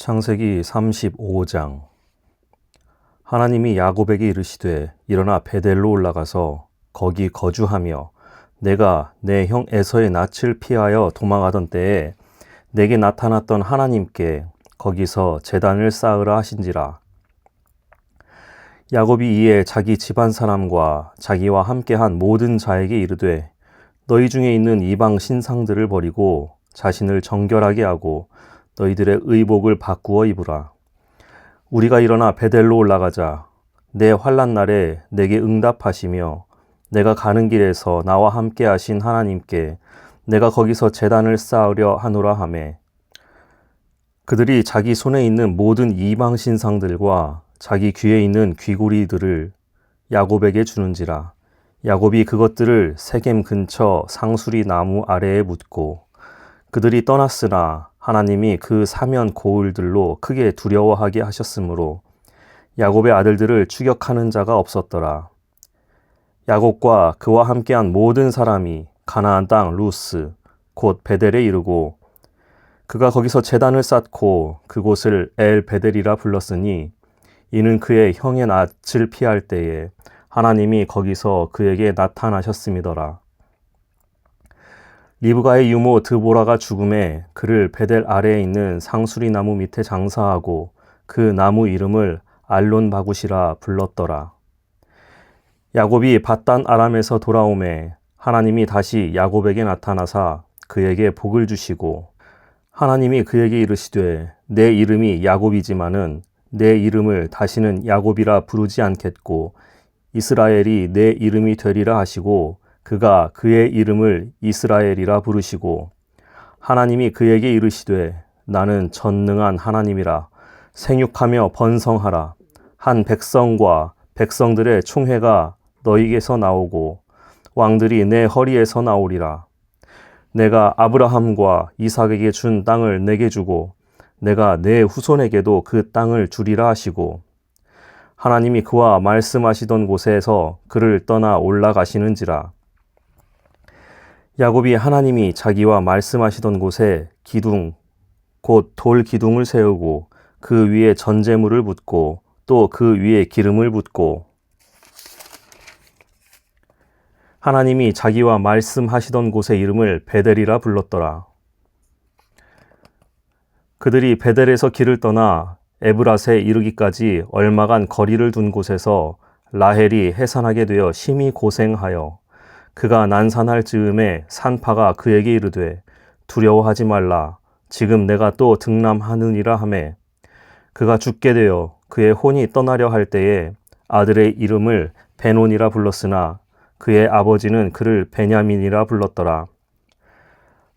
창세기 35장. 하나님이 야곱에게 이르시되 일어나 베델로 올라가서 거기 거주하며 내가 내 형 에서의 낯을 피하여 도망하던 때에 내게 나타났던 하나님께 거기서 제단을 쌓으라 하신지라. 야곱이 이에 자기 집안 사람과 자기와 함께한 모든 자에게 이르되 너희 중에 있는 이방 신상들을 버리고 자신을 정결하게 하고 너희들의 의복을 바꾸어 입으라. 우리가 일어나 베델로 올라가자. 내 환난 날에 내게 응답하시며 내가 가는 길에서 나와 함께 하신 하나님께 내가 거기서 제단을 쌓으려 하노라 하매, 그들이 자기 손에 있는 모든 이방 신상들과 자기 귀에 있는 귀고리들을 야곱에게 주는지라. 야곱이 그것들을 세겜 근처 상수리 나무 아래에 묻고, 그들이 떠났으나 하나님이 그 사면 고을들로 크게 두려워하게 하셨으므로 야곱의 아들들을 추격하는 자가 없었더라. 야곱과 그와 함께한 모든 사람이 가나안 땅 루스 곧 베델에 이르고, 그가 거기서 제단을 쌓고 그곳을 엘 베델이라 불렀으니 이는 그의 형의 낯을 피할 때에 하나님이 거기서 그에게 나타나셨음이더라. 리브가의 유모 드보라가 죽음에 그를 베델 아래에 있는 상수리 나무 밑에 장사하고 그 나무 이름을 알론 바굿이라 불렀더라. 야곱이 밧단 아람에서 돌아오매 하나님이 다시 야곱에게 나타나사 그에게 복을 주시고, 하나님이 그에게 이르시되 내 이름이 야곱이지만은 내 이름을 다시는 야곱이라 부르지 않겠고 이스라엘이 내 이름이 되리라 하시고, 그가 그의 이름을 이스라엘이라 부르시고, 하나님이 그에게 이르시되 나는 전능한 하나님이라. 생육하며 번성하라. 한 백성과 백성들의 총회가 너희에게서 나오고 왕들이 내 허리에서 나오리라. 내가 아브라함과 이삭에게 준 땅을 내게 주고 내가 내 후손에게도 그 땅을 주리라 하시고, 하나님이 그와 말씀하시던 곳에서 그를 떠나 올라가시는지라. 야곱이 하나님이 자기와 말씀하시던 곳에 기둥 곧 돌 기둥을 세우고 그 위에 전제물을 붓고 또 그 위에 기름을 붓고, 하나님이 자기와 말씀하시던 곳의 이름을 베델이라 불렀더라. 그들이 베델에서 길을 떠나 에브랏에 이르기까지 얼마간 거리를 둔 곳에서 라헬이 해산하게 되어 심히 고생하여 그가 난산할 즈음에 산파가 그에게 이르되 두려워하지 말라. 지금 내가 또 등남하느니라 하매, 그가 죽게 되어 그의 혼이 떠나려 할 때에 아들의 이름을 베논이라 불렀으나 그의 아버지는 그를 베냐민이라 불렀더라.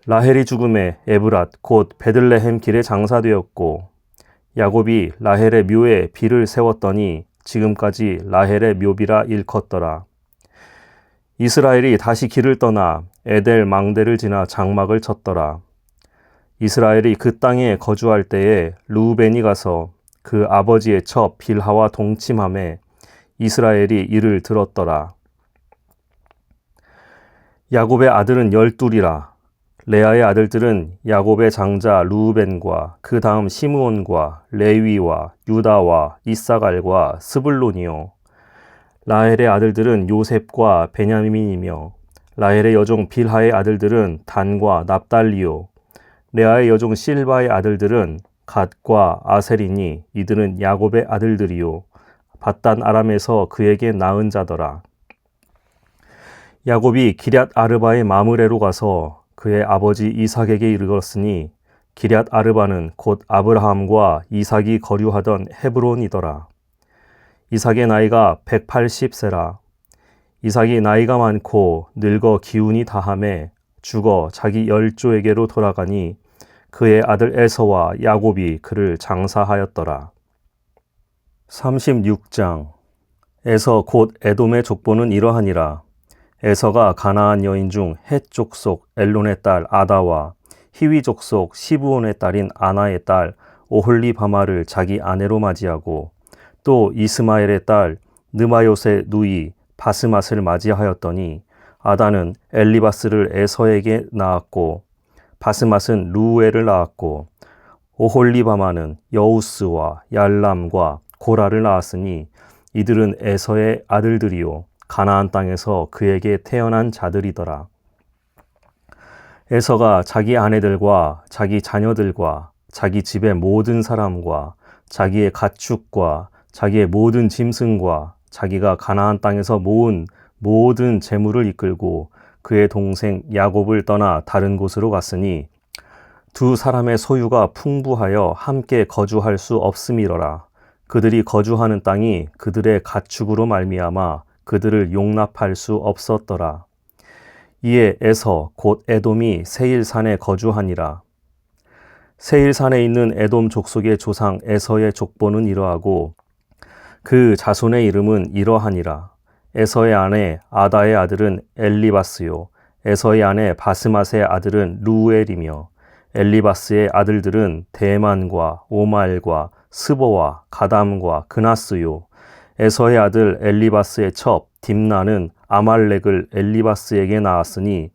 라헬이 죽음에 에브랏 곧 베들레헴 길에 장사되었고, 야곱이 라헬의 묘에 비를 세웠더니 지금까지 라헬의 묘비라 일컫더라. 이스라엘이 다시 길을 떠나 에델 망대를 지나 장막을 쳤더라. 이스라엘이 그 땅에 거주할 때에 르우벤이 가서 그 아버지의 첩 빌하와 동침하매 이스라엘이 이를 들었더라. 야곱의 아들은 12이라. 레아의 아들들은 야곱의 장자 르우벤과 그 다음 시므온과 레위와 유다와 이사갈과 스불론이요. 라헬의 아들들은 요셉과 베냐민이며 라헬의 여종 빌하의 아들들은 단과 납달리요. 레아의 여종 실바의 아들들은 갓과 아셀이니 이들은 야곱의 아들들이요. 밧단 아람에서 그에게 낳은 자더라. 야곱이 기럇 아르바의 마므레로 가서 그의 아버지 이삭에게 이르렀으니 기럇 아르바는 곧 아브라함과 이삭이 거류하던 헤브론이더라. 이삭의 나이가 180세라. 이삭이 나이가 많고 늙어 기운이 다함에 죽어 자기 열조에게로 돌아가니 그의 아들 에서와 야곱이 그를 장사하였더라. 36장. 에서 곧 에돔의 족보는 이러하니라. 에서가 가나안 여인 중 헷 족속 엘론의 딸 아다와 히위 족속 시브온의 딸인 아나의 딸 오홀리바마를 자기 아내로 맞이하고, 또 이스마엘의 딸 느바요의 누이 바스맛을 맞이하였더니 아다는 엘리바스를 에서에게 낳았고 바스맛은 루우엘을 낳았고 오홀리바마는 여우스와 얄람과 고라를 낳았으니 이들은 에서의 아들들이요 가나안 땅에서 그에게 태어난 자들이더라. 에서가 자기 아내들과 자기 자녀들과 자기 집의 모든 사람과 자기의 가축과 자기의 모든 짐승과 자기가 가나안 땅에서 모은 모든 재물을 이끌고 그의 동생 야곱을 떠나 다른 곳으로 갔으니 두 사람의 소유가 풍부하여 함께 거주할 수 없음이러라. 그들이 거주하는 땅이 그들의 가축으로 말미암아 그들을 용납할 수 없었더라. 이에 에서 곧 에돔이 세일산에 거주하니라. 세일산에 있는 에돔 족속의 조상 에서의 족보는 이러하고 그 자손의 이름은 이러하니라. 에서의 아내 아다의 아들은 엘리바스요 에서의 아내 바스맛의 아들은 루엘이며 엘리바스의 아들들은 대만과 오말과 스보와 가담과 그나스요 에서의 아들 엘리바스의 첩 딥나는 아말렉을 엘리바스에게 낳았으니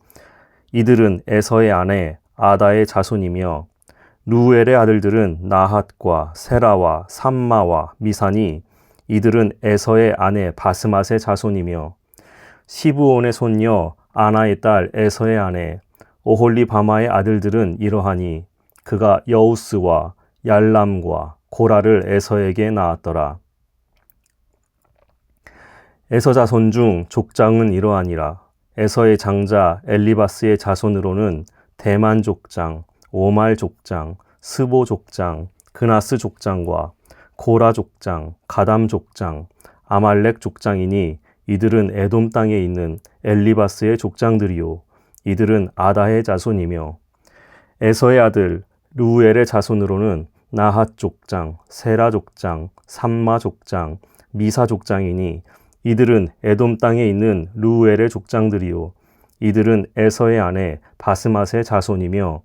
이들은 에서의 아내 아다의 자손이며 루엘의 아들들은 나핫과 세라와 삼마와 미사니 이들은 에서의 아내 바스맛의 자손이며 시브온의 손녀 아나의 딸 에서의 아내 오홀리바마의 아들들은 이러하니 그가 여우스와 얄람과 고라를 에서에게 낳았더라. 에서 자손 중 족장은 이러하니라. 에서의 장자 엘리바스의 자손으로는 대만 족장, 오말 족장, 스보 족장, 그나스 족장과 고라 족장, 가담 족장, 아말렉 족장이니 이들은 에돔 땅에 있는 엘리바스의 족장들이요 이들은 아다의 자손이며 에서의 아들 루엘의 자손으로는 나핫 족장, 세라 족장, 삼마 족장, 미사 족장이니 이들은 에돔 땅에 있는 루엘의 족장들이요 이들은 에서의 아내 바스맛의 자손이며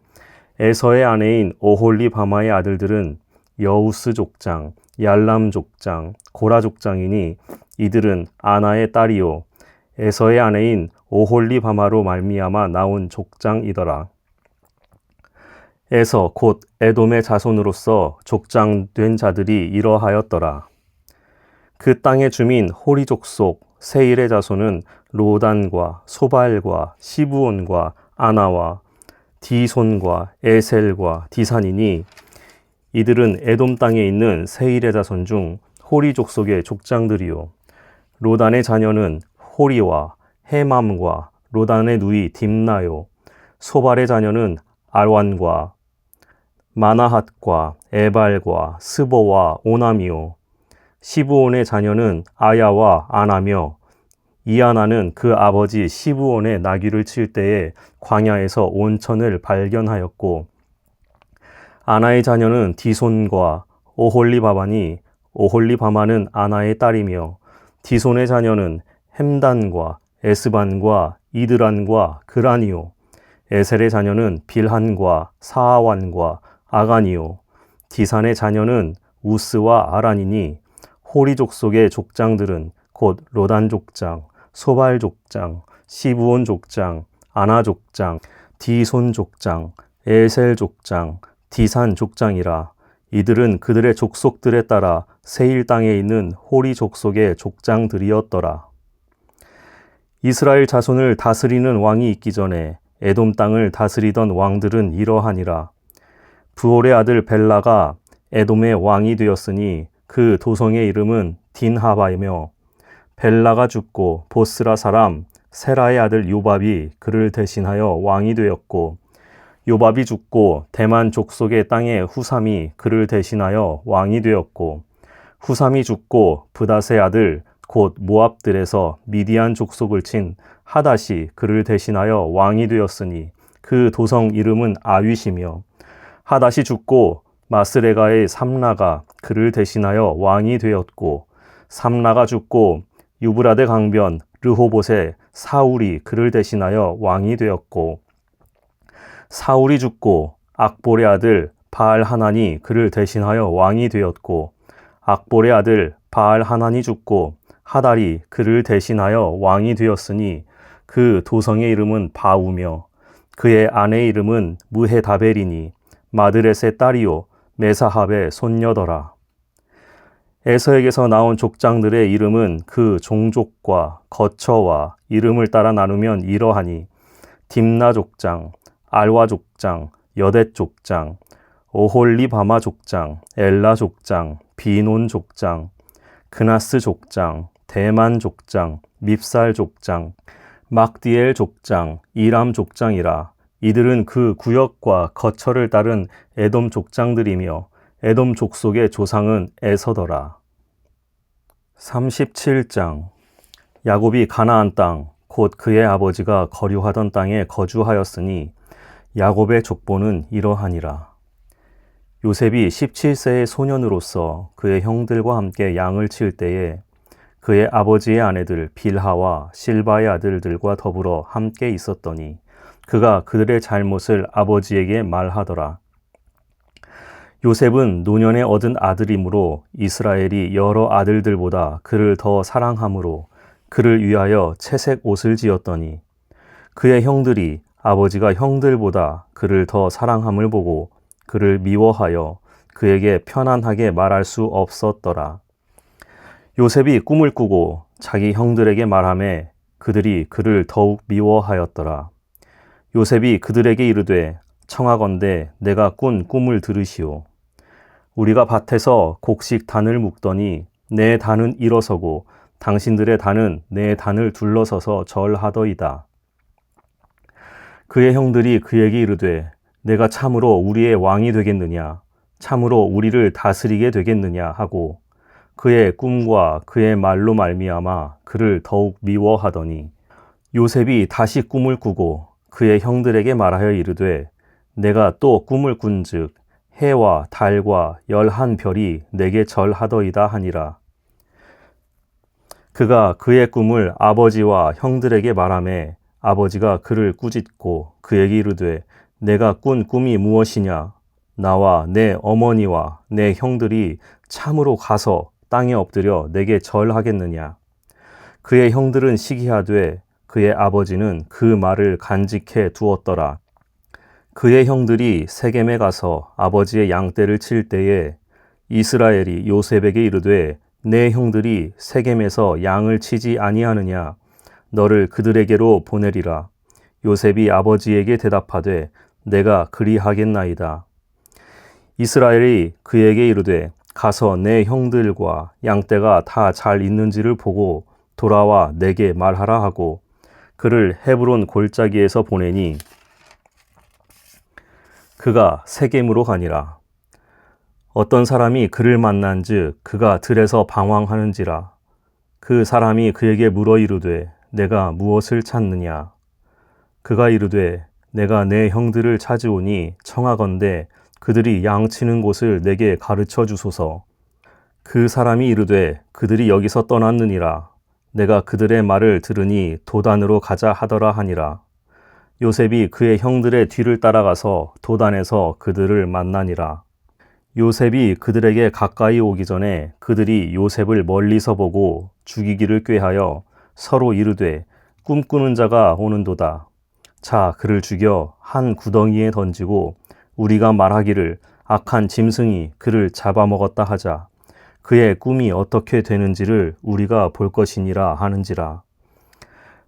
에서의 아내인 오홀리바마의 아들들은 여우스 족장, 얄람 족장, 고라 족장이니 이들은 아나의 딸이요 에서의 아내인 오홀리바마로 말미암아 나온 족장이더라. 에서 곧 에돔의 자손으로서 족장된 자들이 이러하였더라. 그 땅의 주민 호리 족속 세일의 자손은 로단과 소발과 시브온과 아나와 디손과 에셀과 디산이니 이들은 에돔 땅에 있는 세일의 자손 중 호리 족속의 족장들이요 로단의 자녀는 호리와 헤맘과 로단의 누이 딥나요 소발의 자녀는 알완과 마나핫과 에발과 스보와 오남이요 시브온의 자녀는 아야와 아나며 이아나는 그 아버지 시브온의 나귀를 칠 때에 광야에서 온천을 발견하였고 아나의 자녀는 디손과 오홀리바마니 오홀리바마는 아나의 딸이며 디손의 자녀는 햄단과 에스반과 이드란과 그란이요 에셀의 자녀는 빌한과 사아완과 아간이요 디산의 자녀는 우스와 아란이니 호리 족속의 족장들은 곧 로단 족장, 소발 족장, 시브온 족장, 아나 족장, 디손 족장, 에셀 족장, 디산 족장이라. 이들은 그들의 족속들에 따라 세일 땅에 있는 호리 족속의 족장들이었더라. 이스라엘 자손을 다스리는 왕이 있기 전에 에돔 땅을 다스리던 왕들은 이러하니라. 부올의 아들 벨라가 에돔의 왕이 되었으니 그 도성의 이름은 딘하바이며 벨라가 죽고 보스라 사람 세라의 아들 요밥이 그를 대신하여 왕이 되었고 요밥이 죽고 대만 족속의 땅의 후삼이 그를 대신하여 왕이 되었고 후삼이 죽고 브닷의 아들 곧 모압들에서 미디안 족속을 친 하닷이 그를 대신하여 왕이 되었으니 그 도성 이름은 아윗이며 하닷이 죽고 마스레가의 삼라가 그를 대신하여 왕이 되었고 삼라가 죽고 유브라데 강변 르호봇의 사울이 그를 대신하여 왕이 되었고 사울이 죽고 악볼의 아들 바알 하난이 그를 대신하여 왕이 되었고 악볼의 아들 바알 하난이 죽고 하달이 그를 대신하여 왕이 되었으니 그 도성의 이름은 바우며 그의 아내의 이름은 무헤다벨이니 마드렛의 딸이요 메사합의 손녀더라. 에서에게서 나온 족장들의 이름은 그 종족과 거처와 이름을 따라 나누면 이러하니 딥나 족장, 알와 족장, 여댓 족장, 오홀리바마 족장, 엘라 족장, 비논 족장, 그나스 족장, 대만 족장, 밉살 족장, 막디엘 족장, 이람 족장이라. 이들은 그 구역과 거처를 따른 에돔 족장들이며 에돔 족속의 조상은 에서더라. 37장. 야곱이 가나안 땅, 곧 그의 아버지가 거류하던 땅에 거주하였으니 야곱의 족보는 이러하니라. 요셉이 17세의 소년으로서 그의 형들과 함께 양을 칠 때에 그의 아버지의 아내들 빌하와 실바의 아들들과 더불어 함께 있었더니 그가 그들의 잘못을 아버지에게 말하더라. 요셉은 노년에 얻은 아들이므로 이스라엘이 여러 아들들보다 그를 더 사랑함으로 그를 위하여 채색 옷을 지었더니 그의 형들이 아버지가 형들보다 그를 더 사랑함을 보고 그를 미워하여 그에게 편안하게 말할 수 없었더라. 요셉이 꿈을 꾸고 자기 형들에게 말하매 그들이 그를 더욱 미워하였더라. 요셉이 그들에게 이르되 청하건대 내가 꾼 꿈을 들으시오. 우리가 밭에서 곡식 단을 묶더니 내 단은 일어서고 당신들의 단은 내 단을 둘러서서 절하더이다. 그의 형들이 그에게 이르되 내가 참으로 우리의 왕이 되겠느냐, 참으로 우리를 다스리게 되겠느냐 하고 그의 꿈과 그의 말로 말미암아 그를 더욱 미워하더니 요셉이 다시 꿈을 꾸고 그의 형들에게 말하여 이르되 내가 또 꿈을 꾼즉 해와 달과 11별이 내게 절하더이다 하니라. 그가 그의 꿈을 아버지와 형들에게 말하매 아버지가 그를 꾸짖고 그에게 이르되 내가 꾼 꿈이 무엇이냐? 나와 내 어머니와 내 형들이 참으로 가서 땅에 엎드려 내게 절하겠느냐? 그의 형들은 시기하되 그의 아버지는 그 말을 간직해 두었더라. 그의 형들이 세겜에 가서 아버지의 양떼를 칠 때에 이스라엘이 요셉에게 이르되 내 형들이 세겜에서 양을 치지 아니하느냐? 너를 그들에게로 보내리라. 요셉이 아버지에게 대답하되 내가 그리하겠나이다. 이스라엘이 그에게 이르되 가서 내 형들과 양떼가 다 잘 있는지를 보고 돌아와 내게 말하라 하고 그를 헤브론 골짜기에서 보내니 그가 세겜으로 가니라. 어떤 사람이 그를 만난즉 그가 들에서 방황하는지라. 그 사람이 그에게 물어 이르되 내가 무엇을 찾느냐? 그가 이르되 내가 내 형들을 찾으오니 청하건대 그들이 양치는 곳을 내게 가르쳐 주소서. 그 사람이 이르되 그들이 여기서 떠났느니라. 내가 그들의 말을 들으니 도단으로 가자 하더라 하니라. 요셉이 그의 형들의 뒤를 따라가서 도단에서 그들을 만나니라. 요셉이 그들에게 가까이 오기 전에 그들이 요셉을 멀리서 보고 죽이기를 꾀하여 서로 이르되 꿈꾸는 자가 오는도다. 자, 그를 죽여 한 구덩이에 던지고 우리가 말하기를 악한 짐승이 그를 잡아먹었다 하자. 그의 꿈이 어떻게 되는지를 우리가 볼 것이니라 하는지라.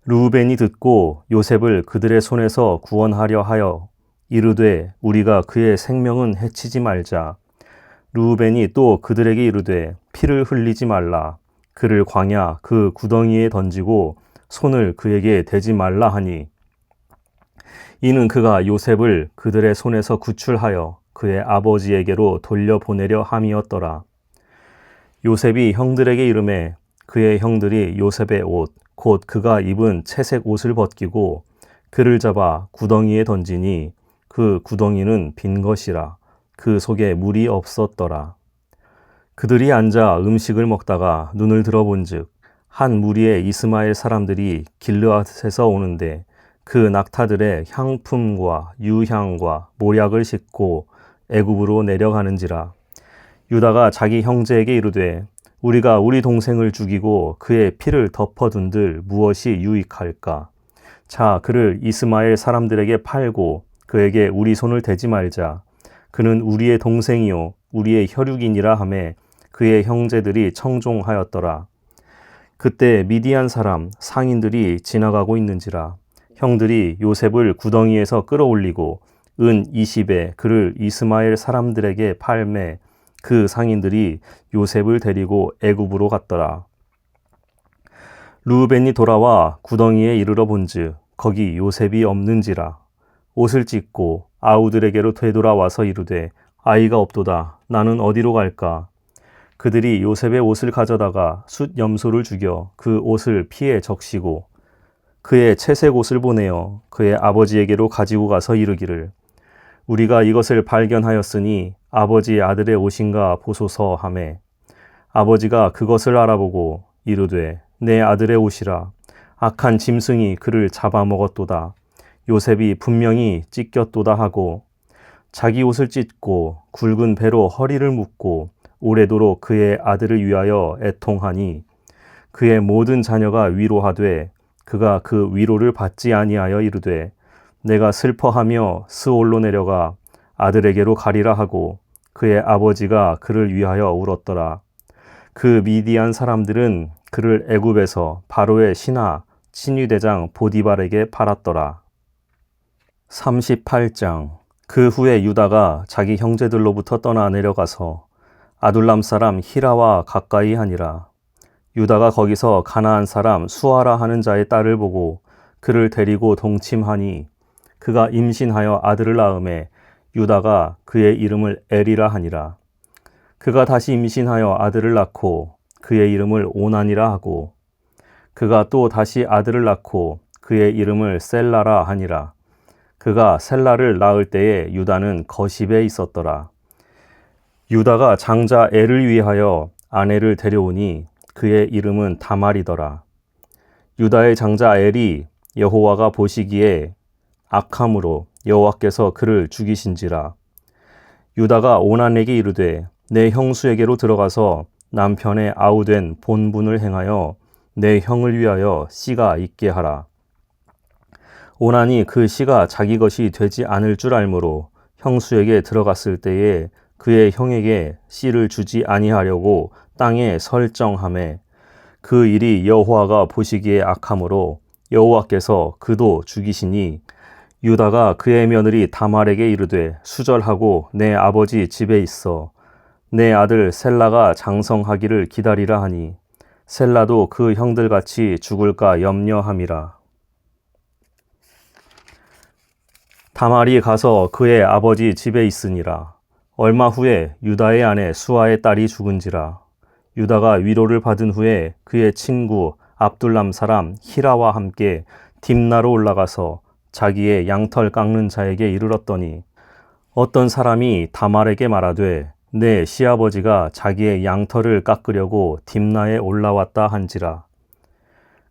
르우벤이 듣고 요셉을 그들의 손에서 구원하려 하여 이르되 우리가 그의 생명은 해치지 말자. 르우벤이 또 그들에게 이르되 피를 흘리지 말라. 그를 광야 그 구덩이에 던지고 손을 그에게 대지 말라 하니 이는 그가 요셉을 그들의 손에서 구출하여 그의 아버지에게로 돌려보내려 함이었더라. 요셉이 형들에게 이르매 그의 형들이 요셉의 옷 곧 그가 입은 채색 옷을 벗기고 그를 잡아 구덩이에 던지니 그 구덩이는 빈 것이라. 그 속에 물이 없었더라. 그들이 앉아 음식을 먹다가 눈을 들어본즉 한 무리의 이스마엘 사람들이 길르앗에서 오는데 그 낙타들의 향품과 유향과 모략을 싣고 애굽으로 내려가는지라. 유다가 자기 형제에게 이르되 우리가 우리 동생을 죽이고 그의 피를 덮어둔들 무엇이 유익할까? 자, 그를 이스마엘 사람들에게 팔고 그에게 우리 손을 대지 말자. 그는 우리의 동생이요 우리의 혈육이니라 하매 그의 형제들이 청종하였더라. 그때 미디안 사람 상인들이 지나가고 있는지라 형들이 요셉을 구덩이에서 끌어올리고 은 20에 그를 이스마엘 사람들에게 팔매 그 상인들이 요셉을 데리고 애굽으로 갔더라. 르우벤이 돌아와 구덩이에 이르러 본즉 거기 요셉이 없는지라 옷을 찢고 아우들에게로 되돌아와서 이르되 아이가 없도다 나는 어디로 갈까. 그들이 요셉의 옷을 가져다가 숫 염소를 죽여 그 옷을 피에 적시고 그의 채색 옷을 보내어 그의 아버지에게로 가지고 가서 이르기를 우리가 이것을 발견하였으니 아버지의 아들의 옷인가 보소서 하매 아버지가 그것을 알아보고 이르되 내 아들의 옷이라 악한 짐승이 그를 잡아먹었도다. 요셉이 분명히 찢겼도다 하고 자기 옷을 찢고 굵은 배로 허리를 묶고 오래도록 그의 아들을 위하여 애통하니 그의 모든 자녀가 위로하되 그가 그 위로를 받지 아니하여 이르되 내가 슬퍼하며 스올로 내려가 아들에게로 가리라 하고 그의 아버지가 그를 위하여 울었더라. 그 미디안 사람들은 그를 애굽에서 바로의 신하 친위대장 보디발에게 팔았더라. 38장. 그 후에 유다가 자기 형제들로부터 떠나 내려가서 아둘람 사람 히라와 가까이 하니라. 유다가 거기서 가나안 사람 수아라 하는 자의 딸을 보고 그를 데리고 동침하니 그가 임신하여 아들을 낳음에 유다가 그의 이름을 엘이라 하니라. 그가 다시 임신하여 아들을 낳고 그의 이름을 오난이라 하고 그가 또 다시 아들을 낳고 그의 이름을 셀라라 하니라. 그가 셀라를 낳을 때에 유다는 거십에 있었더라. 유다가 장자 엘을 위하여 아내를 데려오니 그의 이름은 다말이더라. 유다의 장자 엘이 여호와가 보시기에 악함으로 여호와께서 그를 죽이신지라. 유다가 오난에게 이르되 내 형수에게로 들어가서 남편의 아우된 본분을 행하여 내 형을 위하여 씨가 있게 하라. 오난이 그 씨가 자기 것이 되지 않을 줄 알므로 형수에게 들어갔을 때에 그의 형에게 씨를 주지 아니하려고 땅에 설정하매 그 일이 여호와가 보시기에 악함으로 여호와께서 그도 죽이시니 유다가 그의 며느리 다말에게 이르되 수절하고 내 아버지 집에 있어 내 아들 셀라가 장성하기를 기다리라 하니 셀라도 그 형들같이 죽을까 염려함이라. 다말이 가서 그의 아버지 집에 있으니라. 얼마 후에 유다의 아내 수아의 딸이 죽은지라. 유다가 위로를 받은 후에 그의 친구 압둘람 사람 히라와 함께 딥나로 올라가서 자기의 양털 깎는 자에게 이르렀더니 어떤 사람이 다말에게 말하되 내 시아버지가 자기의 양털을 깎으려고 딥나에 올라왔다 한지라.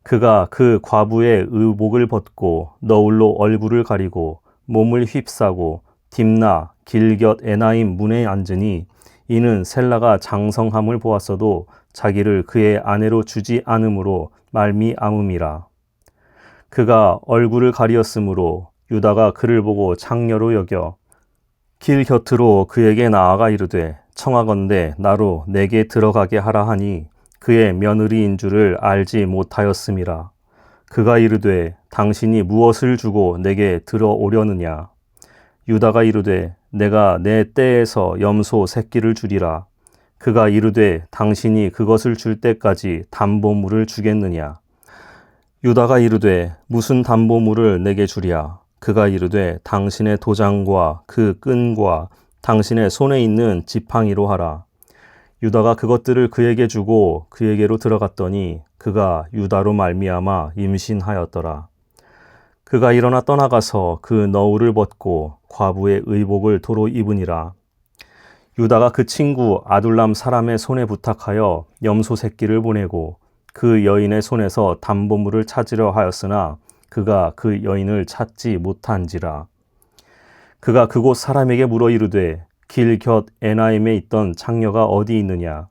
그가 그 과부의 의복을 벗고 너울로 얼굴을 가리고 몸을 휩싸고 딥나 길곁 에나임 문에 앉으니 이는 셀라가 장성함을 보았어도 자기를 그의 아내로 주지 않음으로 말미암음이라. 그가 얼굴을 가리었으므로 유다가 그를 보고 창녀로 여겨 길 곁으로 그에게 나아가 이르되 청하건대 나로 내게 들어가게 하라 하니 그의 며느리인 줄을 알지 못하였음이라. 그가 이르되 당신이 무엇을 주고 내게 들어오려느냐. 유다가 이르되 내가 내 떼에서 염소 새끼를 주리라. 그가 이르되 당신이 그것을 줄 때까지 담보물을 주겠느냐. 유다가 이르되 무슨 담보물을 내게 주랴. 그가 이르되 당신의 도장과 그 끈과 당신의 손에 있는 지팡이로 하라. 유다가 그것들을 그에게 주고 그에게로 들어갔더니 그가 유다로 말미암아 임신하였더라. 그가 일어나 떠나가서 그 너울을 벗고 과부의 의복을 도로 입으니라. 유다가 그 친구 아둘람 사람의 손에 부탁하여 염소 새끼를 보내고 그 여인의 손에서 담보물을 찾으려 하였으나 그가 그 여인을 찾지 못한지라. 그가 그곳 사람에게 물어 이르되 길 곁 에나임에 있던 창녀가 어디 있느냐.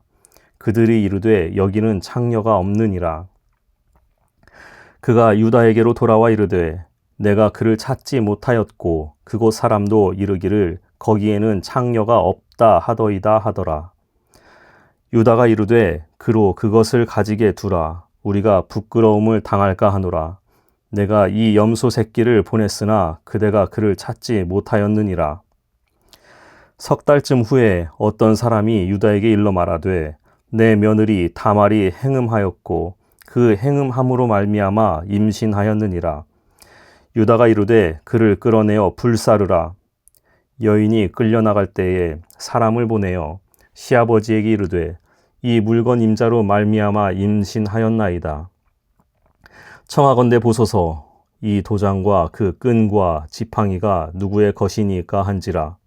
그들이 이르되 여기는 창녀가 없느니라. 그가 유다에게로 돌아와 이르되 내가 그를 찾지 못하였고 그곳 사람도 이르기를 거기에는 창녀가 없다 하더이다 하더라. 유다가 이르되 그로 그것을 가지게 두라. 우리가 부끄러움을 당할까 하노라. 내가 이 염소 새끼를 보냈으나 그대가 그를 찾지 못하였느니라. 석 달쯤 후에 어떤 사람이 유다에게 일러 말하되 내 며느리 다말이 행음하였고 그 행음함으로 말미암아 임신하였느니라. 유다가 이르되 그를 끌어내어 불사르라. 여인이 끌려나갈 때에 사람을 보내어 시아버지에게 이르되 이 물건 임자로 말미암아 임신하였나이다. 청하건대 보소서. 이 도장과 그 끈과 지팡이가 누구의 것이니까 한지라.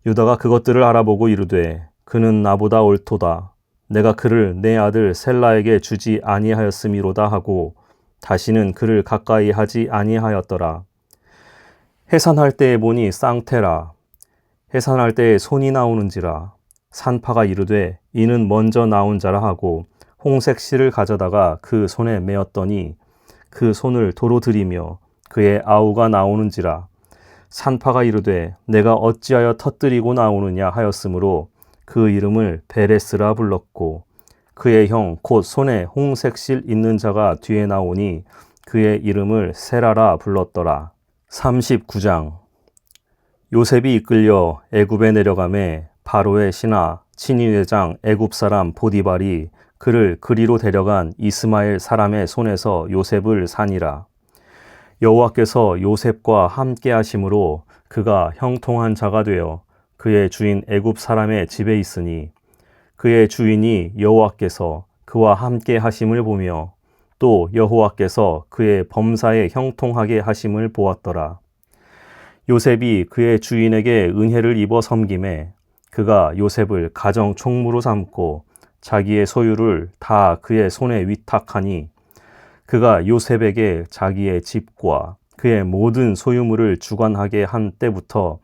유다가 그것들을 알아보고 이르되 그는 나보다 옳도다. 내가 그를 내 아들 셀라에게 주지 아니하였음이로다 하고 다시는 그를 가까이 하지 아니하였더라. 해산할 때에 보니 쌍태라. 해산할 때에 손이 나오는지라. 산파가 이르되 이는 먼저 나온 자라 하고 홍색 실을 가져다가 그 손에 메었더니 그 손을 도로 들이며 그의 아우가 나오는지라. 산파가 이르되 내가 어찌하여 터뜨리고 나오느냐 하였으므로 그 이름을 베레스라 불렀고 그의 형 곧 손에 홍색 실 있는 자가 뒤에 나오니 그의 이름을 세라라 불렀더라. 39장. 요셉이 이끌려 애굽에 내려가매 바로의 신하 친위대장 애굽 사람 보디발이 그를 그리로 데려간 이스마엘 사람의 손에서 요셉을 산이라. 여호와께서 요셉과 함께 하심으로 그가 형통한 자가 되어 그의 주인 애굽 사람의 집에 있으니 그의 주인이 여호와께서 그와 함께 하심을 보며 또 여호와께서 그의 범사에 형통하게 하심을 보았더라. 요셉이 그의 주인에게 은혜를 입어 섬김에 그가 요셉을 가정 총무로 삼고 자기의 소유를 다 그의 손에 위탁하니 그가 요셉에게 자기의 집과 그의 모든 소유물을 주관하게 한 때부터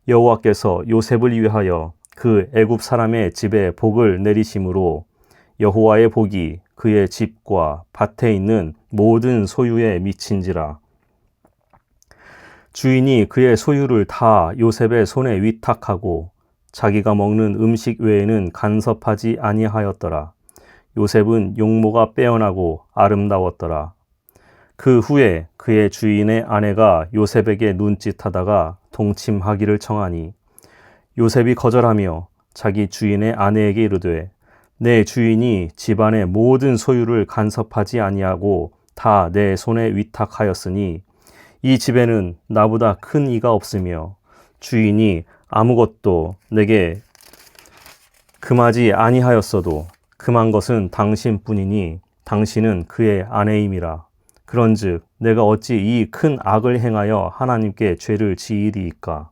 여호와께서 요셉을 위하여 그 애굽 사람의 집에 복을 내리심으로 여호와의 복이 그의 집과 밭에 있는 모든 소유에 미친지라. 주인이 그의 소유를 다 요셉의 손에 위탁하고 자기가 먹는 음식 외에는 간섭하지 아니하였더라. 요셉은 용모가 빼어나고 아름다웠더라. 그 후에 그의 주인의 아내가 요셉에게 눈짓하다가 동침하기를 청하니 요셉이 거절하며 자기 주인의 아내에게 이르되 내 주인이 집안의 모든 소유를 간섭하지 아니하고 다 내 손에 위탁하였으니 이 집에는 나보다 큰 이가 없으며 주인이 아무것도 내게 금하지 아니하였어도 금한 것은 당신뿐이니 당신은 그의 아내임이라. 그런즉 내가 어찌 이 큰 악을 행하여 하나님께 죄를 지으리이까.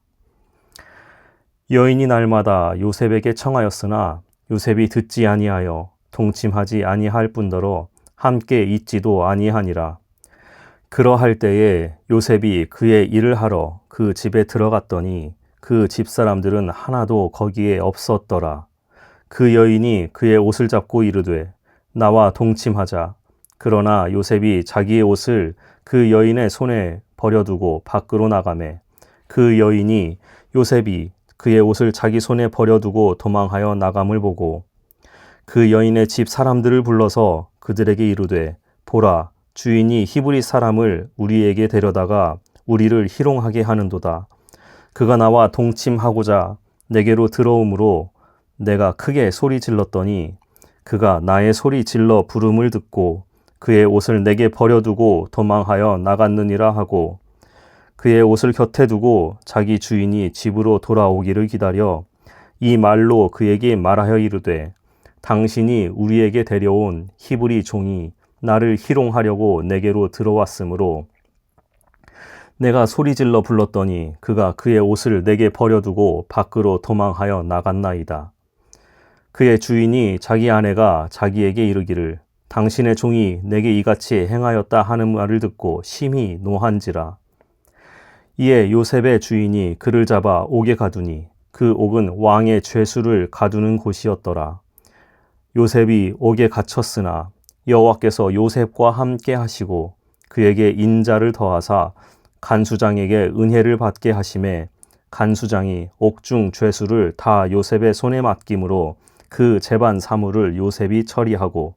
여인이 날마다 요셉에게 청하였으나 요셉이 듣지 아니하여 동침하지 아니할 뿐더러 함께 있지도 아니하니라. 그러할 때에 요셉이 그의 일을 하러 그 집에 들어갔더니 그 집사람들은 하나도 거기에 없었더라. 그 여인이 그의 옷을 잡고 이르되 나와 동침하자. 그러나 요셉이 자기의 옷을 그 여인의 손에 버려두고 밖으로 나가매 그 여인이 요셉이 그의 옷을 자기 손에 버려두고 도망하여 나감을 보고 그 여인의 집 사람들을 불러서 그들에게 이르되 보라, 주인이 히브리 사람을 우리에게 데려다가 우리를 희롱하게 하는도다. 그가 나와 동침하고자 내게로 들어오므로 내가 크게 소리 질렀더니 그가 나의 소리 질러 부름을 듣고 그의 옷을 내게 버려두고 도망하여 나갔느니라 하고 그의 옷을 곁에 두고 자기 주인이 집으로 돌아오기를 기다려 이 말로 그에게 말하여 이르되 당신이 우리에게 데려온 히브리 종이 나를 희롱하려고 내게로 들어왔으므로 내가 소리질러 불렀더니 그가 그의 옷을 내게 버려두고 밖으로 도망하여 나갔나이다. 그의 주인이 자기 아내가 자기에게 이르기를 당신의 종이 내게 이같이 행하였다 하는 말을 듣고 심히 노한지라. 이에 요셉의 주인이 그를 잡아 옥에 가두니 그 옥은 왕의 죄수를 가두는 곳이었더라. 요셉이 옥에 갇혔으나 여호와께서 요셉과 함께 하시고 그에게 인자를 더하사 간수장에게 은혜를 받게 하심에 간수장이 옥중 죄수를 다 요셉의 손에 맡김으로 그 재반 사물을 요셉이 처리하고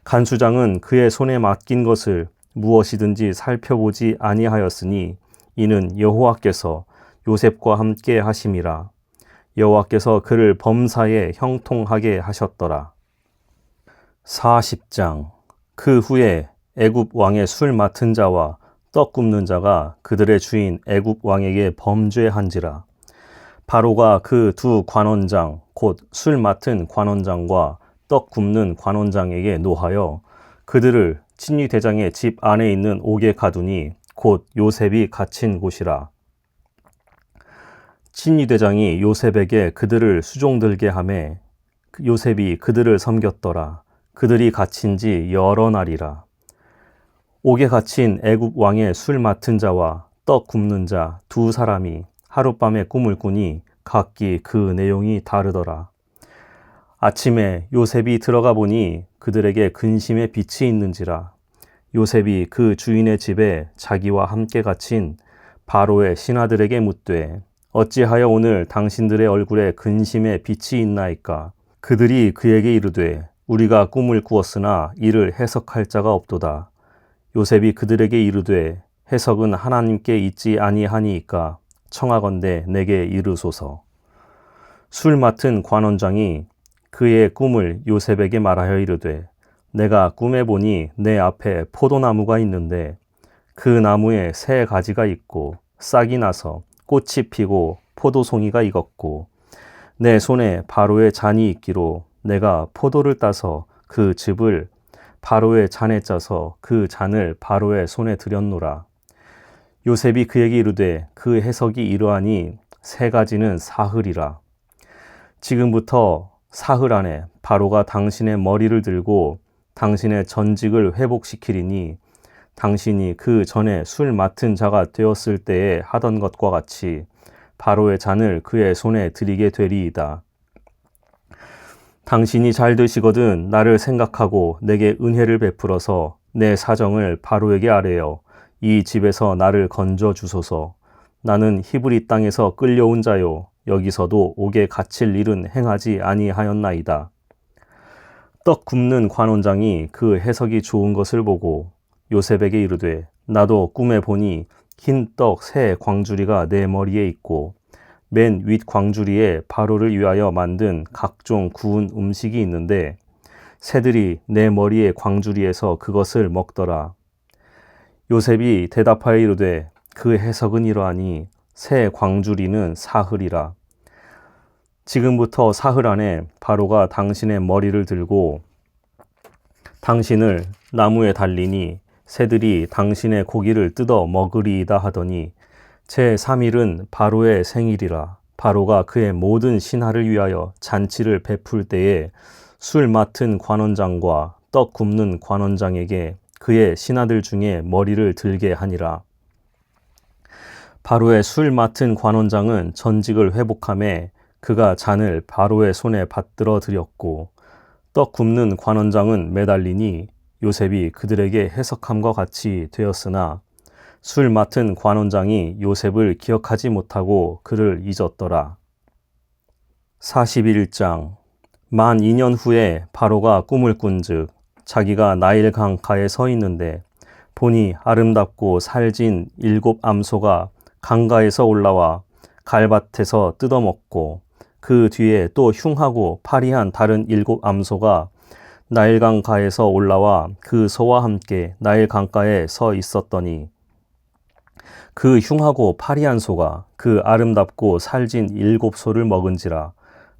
간수장은 그의 손에 맡긴 것을 무엇이든지 살펴보지 아니하였으니 이는 여호와께서 요셉과 함께 하심이라. 여호와께서 그를 범사에 형통하게 하셨더라. 40장. 그 후에 애굽 왕의 술 맡은 자와 떡 굽는 자가 그들의 주인 애굽 왕에게 범죄한지라. 바로가 그 두 관원장 곧 술 맡은 관원장과 떡 굽는 관원장에게 노하여 그들을 친위 대장의 집 안에 있는 옥에 가두니 곧 요셉이 갇힌 곳이라. 친위 대장이 요셉에게 그들을 수종들게 하매 요셉이 그들을 섬겼더라. 그들이 갇힌 지 여러 날이라. 옥에 갇힌 애굽 왕의 술 맡은 자와 떡 굽는 자 두 사람이 하룻밤에 꿈을 꾸니 각기 그 내용이 다르더라. 아침에 요셉이 들어가 보니 그들에게 근심의 빛이 있는지라. 요셉이 그 주인의 집에 자기와 함께 갇힌 바로의 신하들에게 묻되 어찌하여 오늘 당신들의 얼굴에 근심의 빛이 있나이까? 그들이 그에게 이르되 우리가 꿈을 꾸었으나 이를 해석할 자가 없도다. 요셉이 그들에게 이르되 해석은 하나님께 있지 아니하니이까 청하건대 내게 이르소서. 술 맡은 관원장이 그의 꿈을 요셉에게 말하여 이르되 내가 꿈에 보니 내 앞에 포도나무가 있는데 그 나무에 새 가지가 있고 싹이 나서 꽃이 피고 포도송이가 익었고 내 손에 바로의 잔이 있기로 내가 포도를 따서 그 즙을 바로의 잔에 짜서 그 잔을 바로의 손에 들였노라. 요셉이 그에게 이르되 그 해석이 이러하니 세 가지는 사흘이라. 지금부터 사흘 안에 바로가 당신의 머리를 들고 당신의 전직을 회복시키리니 당신이 그 전에 술 맡은 자가 되었을 때에 하던 것과 같이 바로의 잔을 그의 손에 드리게 되리이다. 당신이 잘 되시거든 나를 생각하고 내게 은혜를 베풀어서 내 사정을 바로에게 아뢰어 이 집에서 나를 건져 주소서. 나는 히브리 땅에서 끌려온 자요 여기서도 옥에 갇힐 일은 행하지 아니하였나이다. 떡 굽는 관원장이 그 해석이 좋은 것을 보고 요셉에게 이르되 나도 꿈에 보니 흰 떡 세 광주리가 내 머리에 있고 맨 윗 광주리에 바로를 위하여 만든 각종 구운 음식이 있는데 새들이 내 머리의 광주리에서 그것을 먹더라. 요셉이 대답하여 이르되 그 해석은 이러하니 새 광주리는 사흘이라. 지금부터 사흘 안에 바로가 당신의 머리를 들고 당신을 나무에 달리니 새들이 당신의 고기를 뜯어 먹으리이다 하더니 제3일은 바로의 생일이라. 바로가 그의 모든 신하를 위하여 잔치를 베풀 때에 술 맡은 관원장과 떡 굽는 관원장에게 그의 신하들 중에 머리를 들게 하니라. 바로의 술 맡은 관원장은 전직을 회복하매 그가 잔을 바로의 손에 받들어 드렸고 떡 굽는 관원장은 매달리니 요셉이 그들에게 해석함과 같이 되었으나 술 맡은 관원장이 요셉을 기억하지 못하고 그를 잊었더라. 41장. 만 2년 후에 바로가 꿈을 꾼즉 자기가 나일 강가에 서 있는데 보니 아름답고 살진 7 암소가 강가에서 올라와 갈밭에서 뜯어먹고 그 뒤에 또 흉하고 파리한 다른 7 암소가 나일강 가에서 올라와 그 소와 함께 나일 강가에 서 있었더니 그 흉하고 파리한 소가 그 아름답고 살진 7 소를 먹은지라.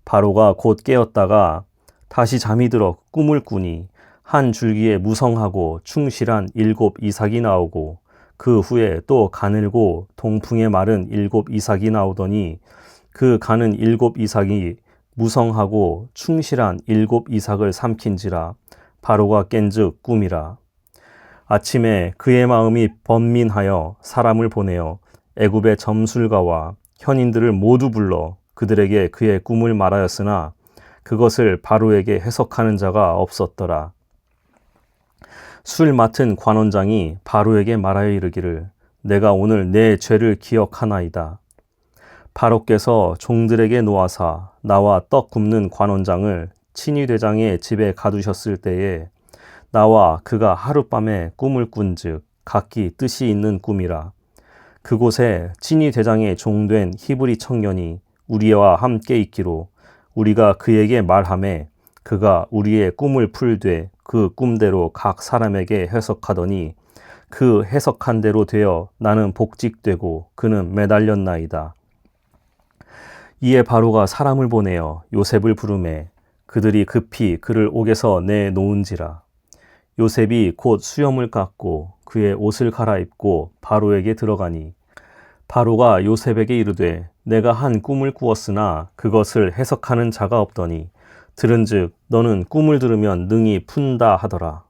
바로가 곧 깨었다가 다시 잠이 들어 꿈을 꾸니 한 줄기에 무성하고 충실한 7 이삭이 나오고 그 후에 또 가늘고 동풍에 마른 7 이삭이 나오더니 그 가는 7 이삭이 무성하고 충실한 7 이삭을 삼킨지라. 바로가 깬즉 꿈이라. 아침에 그의 마음이 번민하여 사람을 보내어 애굽의 점술가와 현인들을 모두 불러 그들에게 그의 꿈을 말하였으나 그것을 바로에게 해석하는 자가 없었더라. 술 맡은 관원장이 바로에게 말하여 이르기를 내가 오늘 내 죄를 기억하나이다. 바로께서 종들에게 놓아사 나와 떡 굽는 관원장을 친위대장의 집에 가두셨을 때에 나와 그가 하룻밤에 꿈을 꾼즉 각기 뜻이 있는 꿈이라. 그곳에 친위대장의 종된 히브리 청년이 우리와 함께 있기로 우리가 그에게 말하매 그가 우리의 꿈을 풀되 그 꿈대로 각 사람에게 해석하더니 그 해석한 대로 되어 나는 복직되고 그는 매달렸나이다. 이에 바로가 사람을 보내어 요셉을 부르매 그들이 급히 그를 옥에서 내놓은지라. 요셉이 곧 수염을 깎고 그의 옷을 갈아입고 바로에게 들어가니 바로가 요셉에게 이르되 내가 한 꿈을 꾸었으나 그것을 해석하는 자가 없더니 들은즉 너는 꿈을 들으면 능히 푼다 하더라.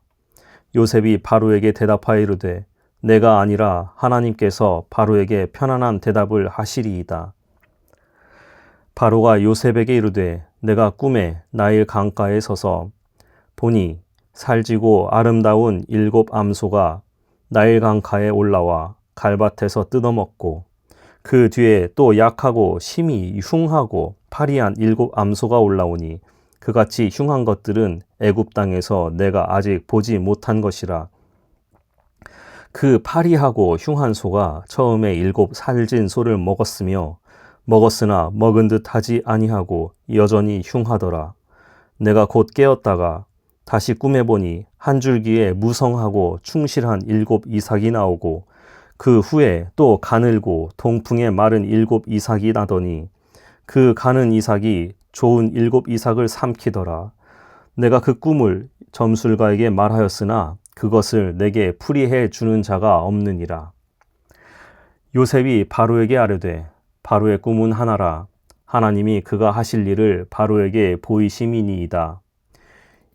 요셉이 바로에게 대답하여 이르되 내가 아니라 하나님께서 바로에게 편안한 대답을 하시리이다. 바로가 요셉에게 이르되 내가 꿈에 나일 강가에 서서 보니 살지고 아름다운 7 암소가 나일 강가에 올라와 갈밭에서 뜯어먹고 그 뒤에 또 약하고 심히 흉하고 파리한 7 암소가 올라오니 그같이 흉한 것들은 애굽 땅에서 내가 아직 보지 못한 것이라. 그 파리하고 흉한 소가 처음에 7 살진 소를 먹었으나 먹은 듯 하지 아니하고 여전히 흉하더라. 내가 곧 깨었다가 다시 꿈에 보니 한 줄기에 무성하고 충실한 7 이삭이 나오고 그 후에 또 가늘고 동풍에 마른 7 이삭이 나더니 그 가는 이삭이 좋은 7 이삭을 삼키더라. 내가 그 꿈을 점술가에게 말하였으나 그것을 내게 풀이해 주는 자가 없느니라. 요셉이 바로에게 아뢰되 바로의 꿈은 하나라. 하나님이 그가 하실 일을 바로에게 보이심이니이다.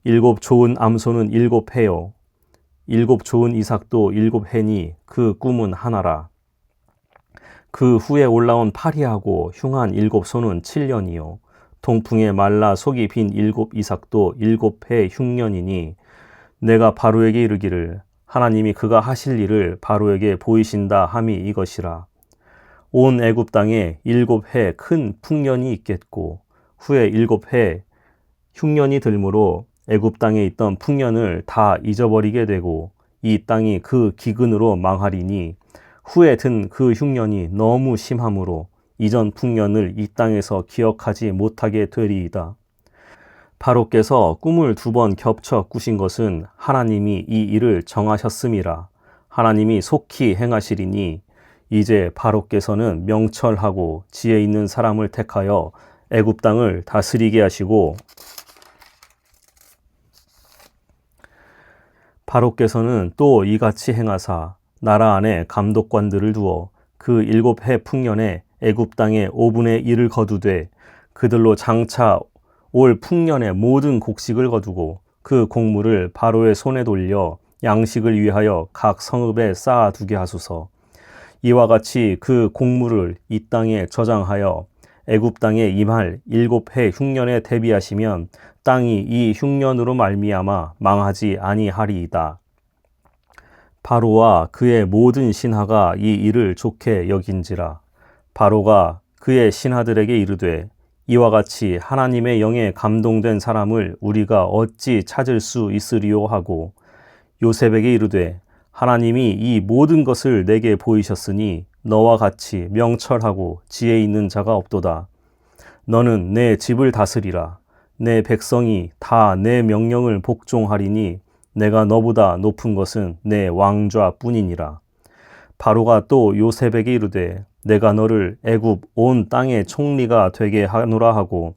7 좋은 암소는 7 해요. 7 좋은 이삭도 7 해니 그 꿈은 하나라. 그 후에 올라온 파리하고 흉한 7 소는 7년이요. 동풍에 말라 속이 빈 7 이삭도 7 해 흉년이니 내가 바로에게 이르기를 하나님이 그가 하실 일을 바로에게 보이신다 함이 이것이라. 온 애굽 땅에 7 해 큰 풍년이 있겠고 후에 7 해 흉년이 들므로 애굽 땅에 있던 풍년을 다 잊어버리게 되고 이 땅이 그 기근으로 망하리니 후에 든 그 흉년이 너무 심함으로 이전 풍년을 이 땅에서 기억하지 못하게 되리이다. 바로께서 꿈을 2번 겹쳐 꾸신 것은 하나님이 이 일을 정하셨음이라. 하나님이 속히 행하시리니 이제 바로께서는 명철하고 지혜 있는 사람을 택하여 애굽 땅을 다스리게 하시고 바로께서는 또 이같이 행하사 나라 안에 감독관들을 두어 그 7 해 풍년에 애굽 땅의 5분의 1을 거두되 그들로 장차 올 풍년의 모든 곡식을 거두고 그 곡물을 바로의 손에 돌려 양식을 위하여 각 성읍에 쌓아두게 하소서. 이와 같이 그 곡물을 이 땅에 저장하여 애굽 땅에 임할 7 해 흉년에 대비하시면 땅이 이 흉년으로 말미암아 망하지 아니하리이다. 바로와 그의 모든 신하가 이 일을 좋게 여긴지라. 바로가 그의 신하들에게 이르되 이와 같이 하나님의 영에 감동된 사람을 우리가 어찌 찾을 수 있으리요 하고 요셉에게 이르되 하나님이 이 모든 것을 내게 보이셨으니 너와 같이 명철하고 지혜 있는 자가 없도다. 너는 내 집을 다스리라. 내 백성이 다 내 명령을 복종하리니 내가 너보다 높은 것은 내 왕좌뿐이니라. 바로가 또 요셉에게 이르되 내가 너를 애굽 온 땅의 총리가 되게 하노라 하고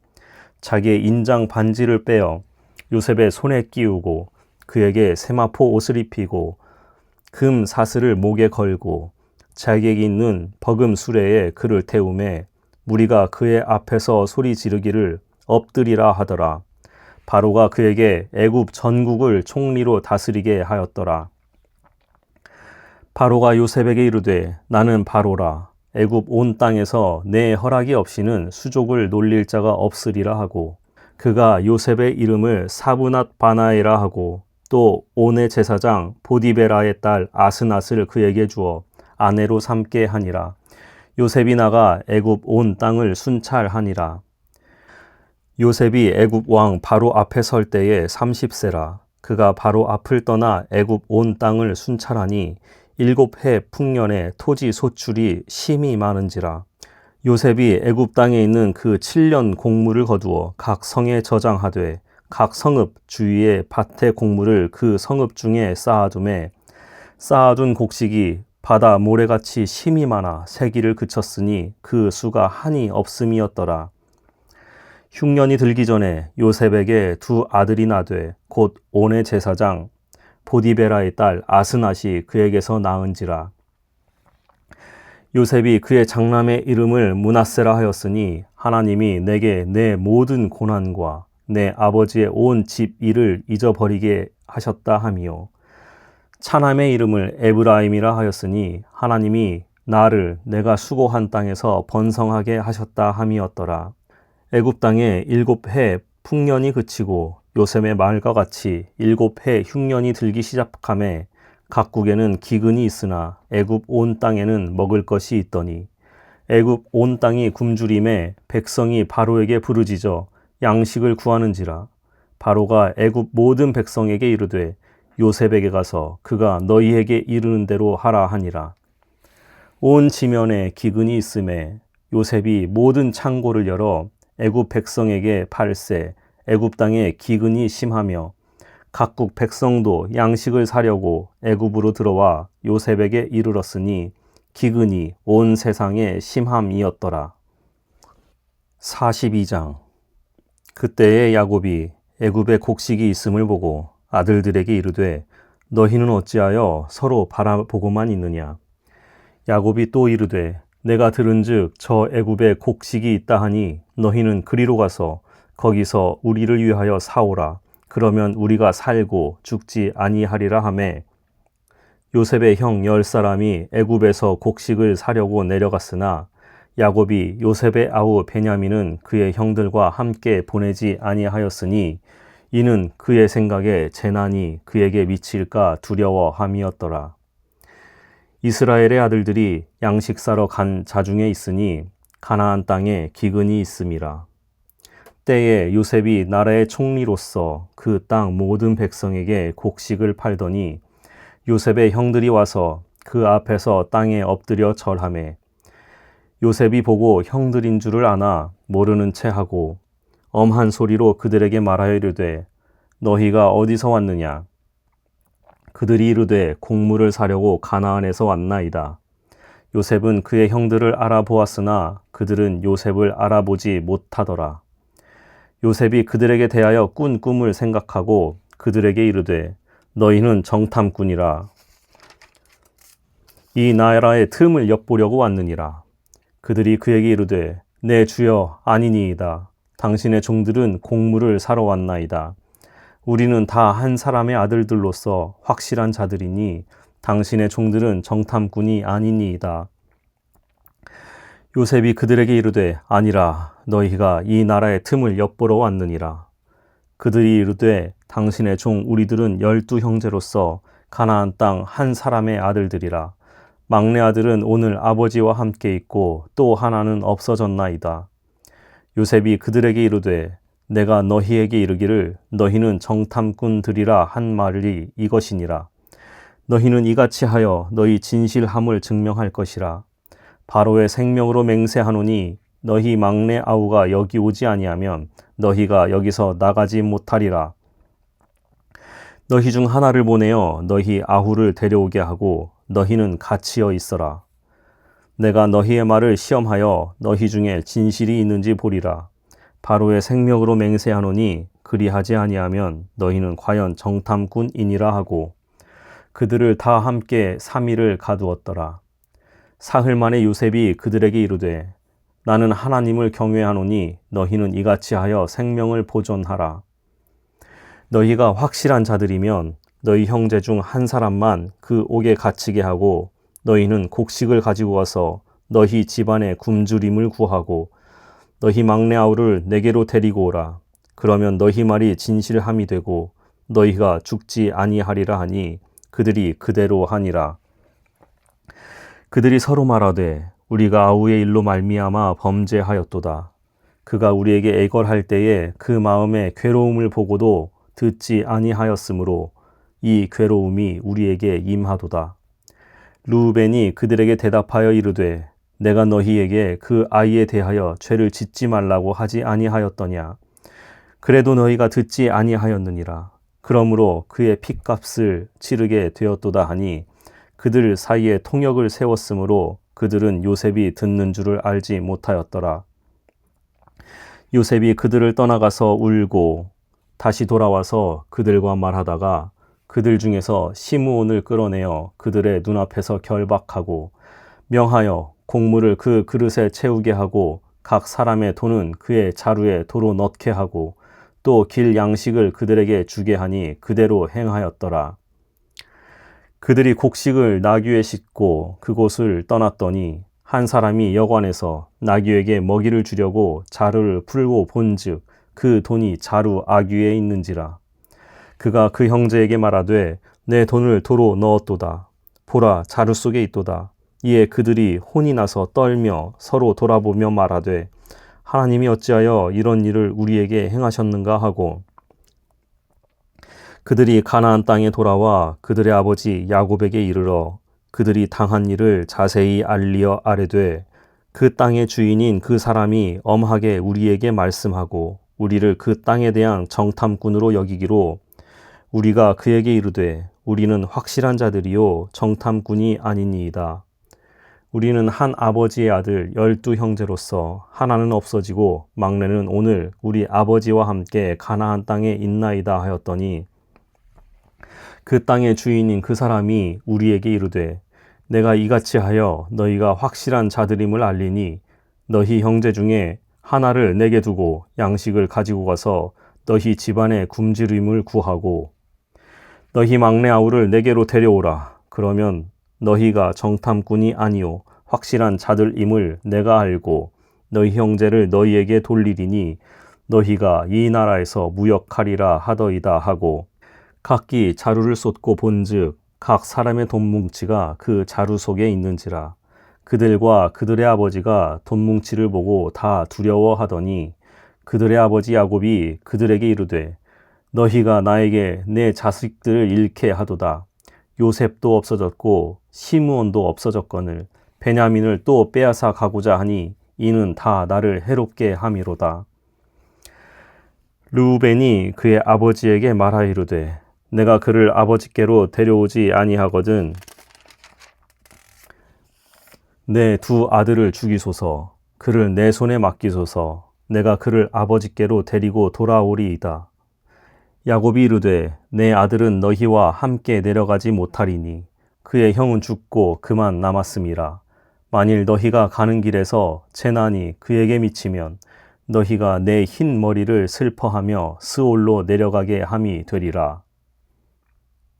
자기의 인장 반지를 빼어 요셉의 손에 끼우고 그에게 세마포 옷을 입히고 금 사슬을 목에 걸고 자기에게 있는 버금 수레에 그를 태우매 무리가 그의 앞에서 소리 지르기를 엎드리라 하더라. 바로가 그에게 애굽 전국을 총리로 다스리게 하였더라. 바로가 요셉에게 이르되 나는 바로라. 애굽 온 땅에서 내 허락이 없이는 수족을 놀릴 자가 없으리라 하고 그가 요셉의 이름을 사브낫 바나에라 하고 또 온의 제사장 보디베라의 딸 아스낫을 그에게 주어 아내로 삼게 하니라. 요셉이 나가 애굽 온 땅을 순찰하니라. 요셉이 애굽 왕 바로 앞에 설 때에 30세라. 그가 바로 앞을 떠나 애굽 온 땅을 순찰하니 7해 풍년에 토지 소출이 심히 많은지라. 요셉이 애굽 땅에 있는 그 7년 곡물을 거두어 각 성에 저장하되 각 성읍 주위에 밭의 곡물을 그 성읍 중에 쌓아두매 쌓아둔 곡식이 바다 모래같이 심히 많아 세기를 그쳤으니 그 수가 한이 없음이었더라. 흉년이 들기 전에 요셉에게 두 아들이 나되 곧 온의 제사장 보디베라의 딸 아스낫이 그에게서 낳은지라. 요셉이 그의 장남의 이름을 므낫세라 하였으니 하나님이 내게 내 모든 고난과 내 아버지의 온 집 일을 잊어버리게 하셨다 하미요. 차남의 이름을 에브라임이라 하였으니 하나님이 나를 내가 수고한 땅에서 번성하게 하셨다 함이었더라. 애굽 땅에 7해 풍년이 그치고 요셉의 말과 같이 7해 흉년이 들기 시작하매 각국에는 기근이 있으나 애굽 온 땅에는 먹을 것이 있더니 애굽 온 땅이 굶주림에 백성이 바로에게 부르짖어 양식을 구하는지라. 바로가 애굽 모든 백성에게 이르되 요셉에게 가서 그가 너희에게 이르는 대로 하라 하니라. 온 지면에 기근이 있음에 요셉이 모든 창고를 열어 애굽 백성에게 팔세 애굽 땅에 기근이 심하며 각국 백성도 양식을 사려고 애굽으로 들어와 요셉에게 이르렀으니 기근이 온 세상에 심함이었더라. 42장. 그때에 야곱이 애굽에 곡식이 있음을 보고 아들들에게 이르되 너희는 어찌하여 서로 바라보고만 있느냐. 야곱이 또 이르되 내가 들은즉 저 애굽에 곡식이 있다 하니 너희는 그리로 가서 거기서 우리를 위하여 사오라. 그러면 우리가 살고 죽지 아니하리라 하매 요셉의 형 10사람이 애굽에서 곡식을 사려고 내려갔으나 야곱이 요셉의 아우 베냐민은 그의 형들과 함께 보내지 아니하였으니 이는 그의 생각에 재난이 그에게 미칠까 두려워함이었더라. 이스라엘의 아들들이 양식 사러 간 자중에 있으니 가나안 땅에 기근이 있음이라. 때에 요셉이 나라의 총리로서 그 땅 모든 백성에게 곡식을 팔더니 요셉의 형들이 와서 그 앞에서 땅에 엎드려 절하매 요셉이 보고 형들인 줄을 아나 모르는 채 하고 엄한 소리로 그들에게 말하여 이르되 너희가 어디서 왔느냐. 그들이 이르되 곡물을 사려고 가나안에서 왔나이다. 요셉은 그의 형들을 알아보았으나 그들은 요셉을 알아보지 못하더라. 요셉이 그들에게 대하여 꾼 꿈을 생각하고 그들에게 이르되 너희는 정탐꾼이라. 이 나라의 틈을 엿보려고 왔느니라. 그들이 그에게 이르되 내 주여 아니니이다. 당신의 종들은 곡물을 사러 왔나이다. 우리는 다 한 사람의 아들들로서 확실한 자들이니 당신의 종들은 정탐꾼이 아니니이다. 요셉이 그들에게 이르되 아니라 너희가 이 나라의 틈을 엿보러 왔느니라. 그들이 이르되 당신의 종 우리들은 12형제로서 가나안 땅 한 사람의 아들들이라. 막내 아들은 오늘 아버지와 함께 있고 또 하나는 없어졌나이다. 요셉이 그들에게 이르되 내가 너희에게 이르기를 너희는 정탐꾼들이라 한 말이 이것이니라. 너희는 이같이 하여 너희 진실함을 증명할 것이라. 바로의 생명으로 맹세하노니 너희 막내 아우가 여기 오지 아니하면 너희가 여기서 나가지 못하리라. 너희 중 하나를 보내어 너희 아우를 데려오게 하고 너희는 갇히어 있어라. 내가 너희의 말을 시험하여 너희 중에 진실이 있는지 보리라. 바로의 생명으로 맹세하노니 그리하지 아니하면 너희는 과연 정탐꾼이니라 하고 그들을 다 함께 3일을 가두었더라. 사흘 만에 요셉이 그들에게 이르되 나는 하나님을 경외하노니 너희는 이같이 하여 생명을 보존하라. 너희가 확실한 자들이면 너희 형제 중 한 사람만 그 옥에 갇히게 하고 너희는 곡식을 가지고 와서 너희 집안의 굶주림을 구하고 너희 막내 아우를 내게로 데리고 오라. 그러면 너희 말이 진실함이 되고 너희가 죽지 아니하리라 하니 그들이 그대로 하니라. 그들이 서로 말하되 우리가 아우의 일로 말미암아 범죄하였도다. 그가 우리에게 애걸할 때에 그 마음의 괴로움을 보고도 듣지 아니하였으므로 이 괴로움이 우리에게 임하도다. 르우벤이 그들에게 대답하여 이르되 내가 너희에게 그 아이에 대하여 죄를 짓지 말라고 하지 아니하였더냐. 그래도 너희가 듣지 아니하였느니라. 그러므로 그의 핏값을 치르게 되었도다 하니 그들 사이에 통역을 세웠으므로 그들은 요셉이 듣는 줄을 알지 못하였더라. 요셉이 그들을 떠나가서 울고 다시 돌아와서 그들과 말하다가 그들 중에서 시므온을 끌어내어 그들의 눈앞에서 결박하고 명하여 곡물을 그 그릇에 채우게 하고 각 사람의 돈은 그의 자루에 도로 넣게 하고 또 길 양식을 그들에게 주게 하니 그대로 행하였더라. 그들이 곡식을 나귀에 싣고 그곳을 떠났더니 한 사람이 여관에서 나귀에게 먹이를 주려고 자루를 풀고 본즉 그 돈이 자루 아귀에 있는지라. 그가 그 형제에게 말하되 내 돈을 도로 넣었도다. 보라 자루 속에 있도다. 이에 그들이 혼이 나서 떨며 서로 돌아보며 말하되 하나님이 어찌하여 이런 일을 우리에게 행하셨는가 하고 그들이 가나안 땅에 돌아와 그들의 아버지 야곱에게 이르러 그들이 당한 일을 자세히 알리어 아뢰되 그 땅의 주인인 그 사람이 엄하게 우리에게 말씀하고 우리를 그 땅에 대한 정탐꾼으로 여기기로 우리가 그에게 이르되 우리는 확실한 자들이요 정탐꾼이 아니니이다. 우리는 한 아버지의 아들 12 형제로서 하나는 없어지고 막내는 오늘 우리 아버지와 함께 가나안 땅에 있나이다 하였더니 그 땅의 주인인 그 사람이 우리에게 이르되 내가 이같이 하여 너희가 확실한 자들임을 알리니 너희 형제 중에 하나를 내게 두고 양식을 가지고 가서 너희 집안의 굶주림을 구하고 너희 막내 아우를 내게로 데려오라. 그러면 너희가 정탐꾼이 아니요 확실한 자들임을 내가 알고 너희 형제를 너희에게 돌리리니 너희가 이 나라에서 무역하리라 하더이다 하고 각기 자루를 쏟고 본즉 각 사람의 돈 뭉치가 그 자루 속에 있는지라. 그들과 그들의 아버지가 돈 뭉치를 보고 다 두려워하더니 그들의 아버지 야곱이 그들에게 이르되 너희가 나에게 내 자식들을 잃게 하도다. 요셉도 없어졌고 시므온도 없어졌거늘 베냐민을 또 빼앗아 가고자 하니 이는 다 나를 해롭게 함이로다. 르우벤이 그의 아버지에게 말하이르되 내가 그를 아버지께로 데려오지 아니하거든 내 두 아들을 죽이소서. 그를 내 손에 맡기소서. 내가 그를 아버지께로 데리고 돌아오리이다. 야곱이 이르되 내 아들은 너희와 함께 내려가지 못하리니 그의 형은 죽고 그만 남았음이라. 만일 너희가 가는 길에서 재난이 그에게 미치면 너희가 내 흰 머리를 슬퍼하며 스올로 내려가게 함이 되리라.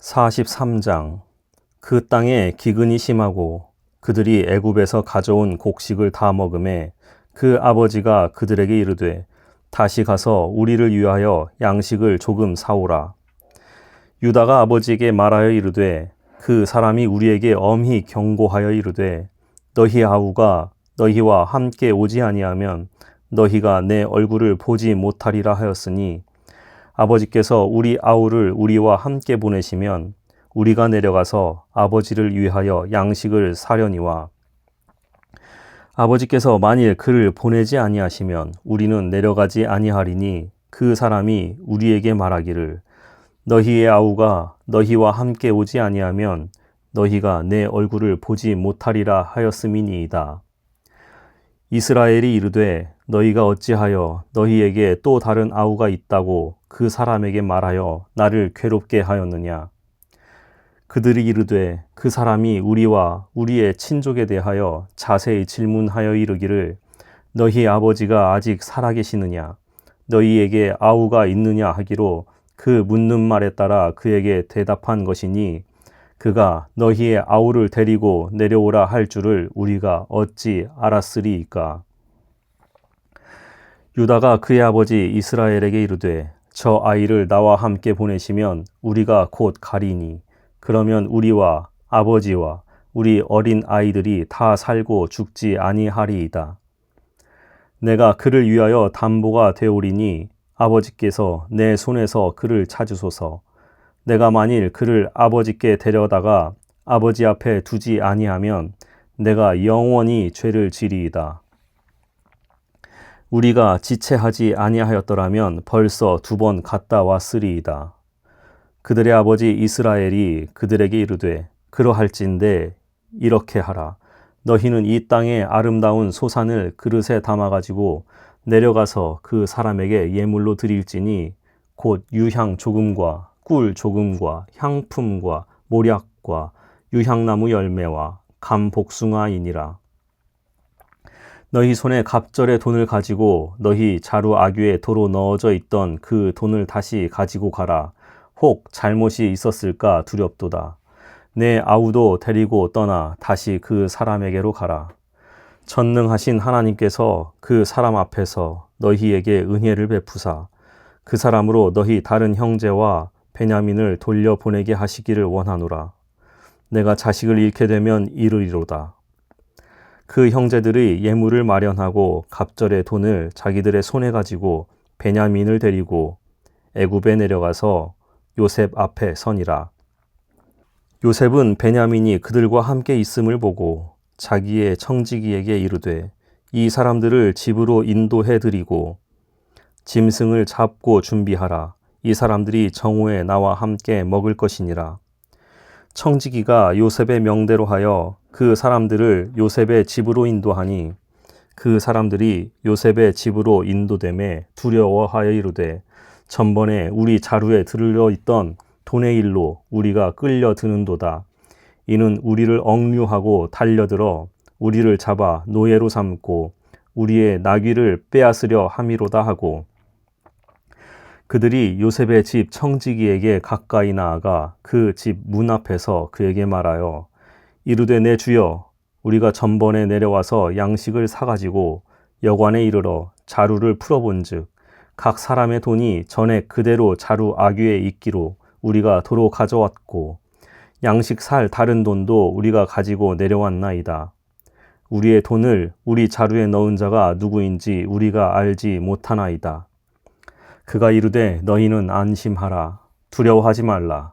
43장. 그 땅에 기근이 심하고 그들이 애굽에서 가져온 곡식을 다 먹음에 그 아버지가 그들에게 이르되 다시 가서 우리를 위하여 양식을 조금 사오라. 유다가 아버지에게 말하여 이르되 그 사람이 우리에게 엄히 경고하여 이르되 너희 아우가 너희와 함께 오지 아니하면 너희가 내 얼굴을 보지 못하리라 하였으니 아버지께서 우리 아우를 우리와 함께 보내시면 우리가 내려가서 아버지를 위하여 양식을 사려니와 아버지께서 만일 그를 보내지 아니하시면 우리는 내려가지 아니하리니 그 사람이 우리에게 말하기를 너희의 아우가 너희와 함께 오지 아니하면 너희가 내 얼굴을 보지 못하리라 하였음이니이다. 이스라엘이 이르되 너희가 어찌하여 너희에게 또 다른 아우가 있다고 그 사람에게 말하여 나를 괴롭게 하였느냐. 그들이 이르되 그 사람이 우리와 우리의 친족에 대하여 자세히 질문하여 이르기를 너희 아버지가 아직 살아계시느냐 너희에게 아우가 있느냐 하기로 그 묻는 말에 따라 그에게 대답한 것이니 그가 너희의 아우를 데리고 내려오라 할 줄을 우리가 어찌 알았으리이까. 유다가 그의 아버지 이스라엘에게 이르되 저 아이를 나와 함께 보내시면 우리가 곧 가리니 그러면 우리와 아버지와 우리 어린 아이들이 다 살고 죽지 아니하리이다. 내가 그를 위하여 담보가 되오리니 아버지께서 내 손에서 그를 찾으소서. 내가 만일 그를 아버지께 데려다가 아버지 앞에 두지 아니하면 내가 영원히 죄를 지리이다. 우리가 지체하지 아니하였더라면 벌써 2번 갔다 왔으리이다. 그들의 아버지 이스라엘이 그들에게 이르되 그러할진대 이렇게 하라. 너희는 이 땅의 아름다운 소산을 그릇에 담아가지고 내려가서 그 사람에게 예물로 드릴지니 곧 유향 조금과 꿀 조금과 향품과 모략과 유향나무 열매와 감 복숭아이니라. 너희 손에 갑절의 돈을 가지고 너희 자루 아귀에 도로 넣어져 있던 그 돈을 다시 가지고 가라. 혹 잘못이 있었을까 두렵도다. 내 아우도 데리고 떠나 다시 그 사람에게로 가라. 전능하신 하나님께서 그 사람 앞에서 너희에게 은혜를 베푸사 그 사람으로 너희 다른 형제와 베냐민을 돌려보내게 하시기를 원하노라. 내가 자식을 잃게 되면 이르리로다. 그 형제들이 예물을 마련하고 갑절의 돈을 자기들의 손에 가지고 베냐민을 데리고 애굽에 내려가서 요셉 앞에 서니라. 요셉은 베냐민이 그들과 함께 있음을 보고 자기의 청지기에게 이르되 이 사람들을 집으로 인도해 드리고 짐승을 잡고 준비하라. 이 사람들이 정오에 나와 함께 먹을 것이니라. 청지기가 요셉의 명대로 하여 그 사람들을 요셉의 집으로 인도하니 그 사람들이 요셉의 집으로 인도됨에 두려워하여 이르되 전번에 우리 자루에 들려 있던 돈의 일로 우리가 끌려드는도다. 이는 우리를 억류하고 달려들어 우리를 잡아 노예로 삼고 우리의 나귀를 빼앗으려 함이로다 하고 그들이 요셉의 집 청지기에게 가까이 나아가 그 집 문 앞에서 그에게 말하여 이르되 내 주여 우리가 전번에 내려와서 양식을 사가지고 여관에 이르러 자루를 풀어본즉 각 사람의 돈이 전에 그대로 자루 아귀에 있기로 우리가 도로 가져왔고 양식 살 다른 돈도 우리가 가지고 내려왔나이다. 우리의 돈을 우리 자루에 넣은 자가 누구인지 우리가 알지 못하나이다. 그가 이르되 너희는 안심하라. 두려워하지 말라.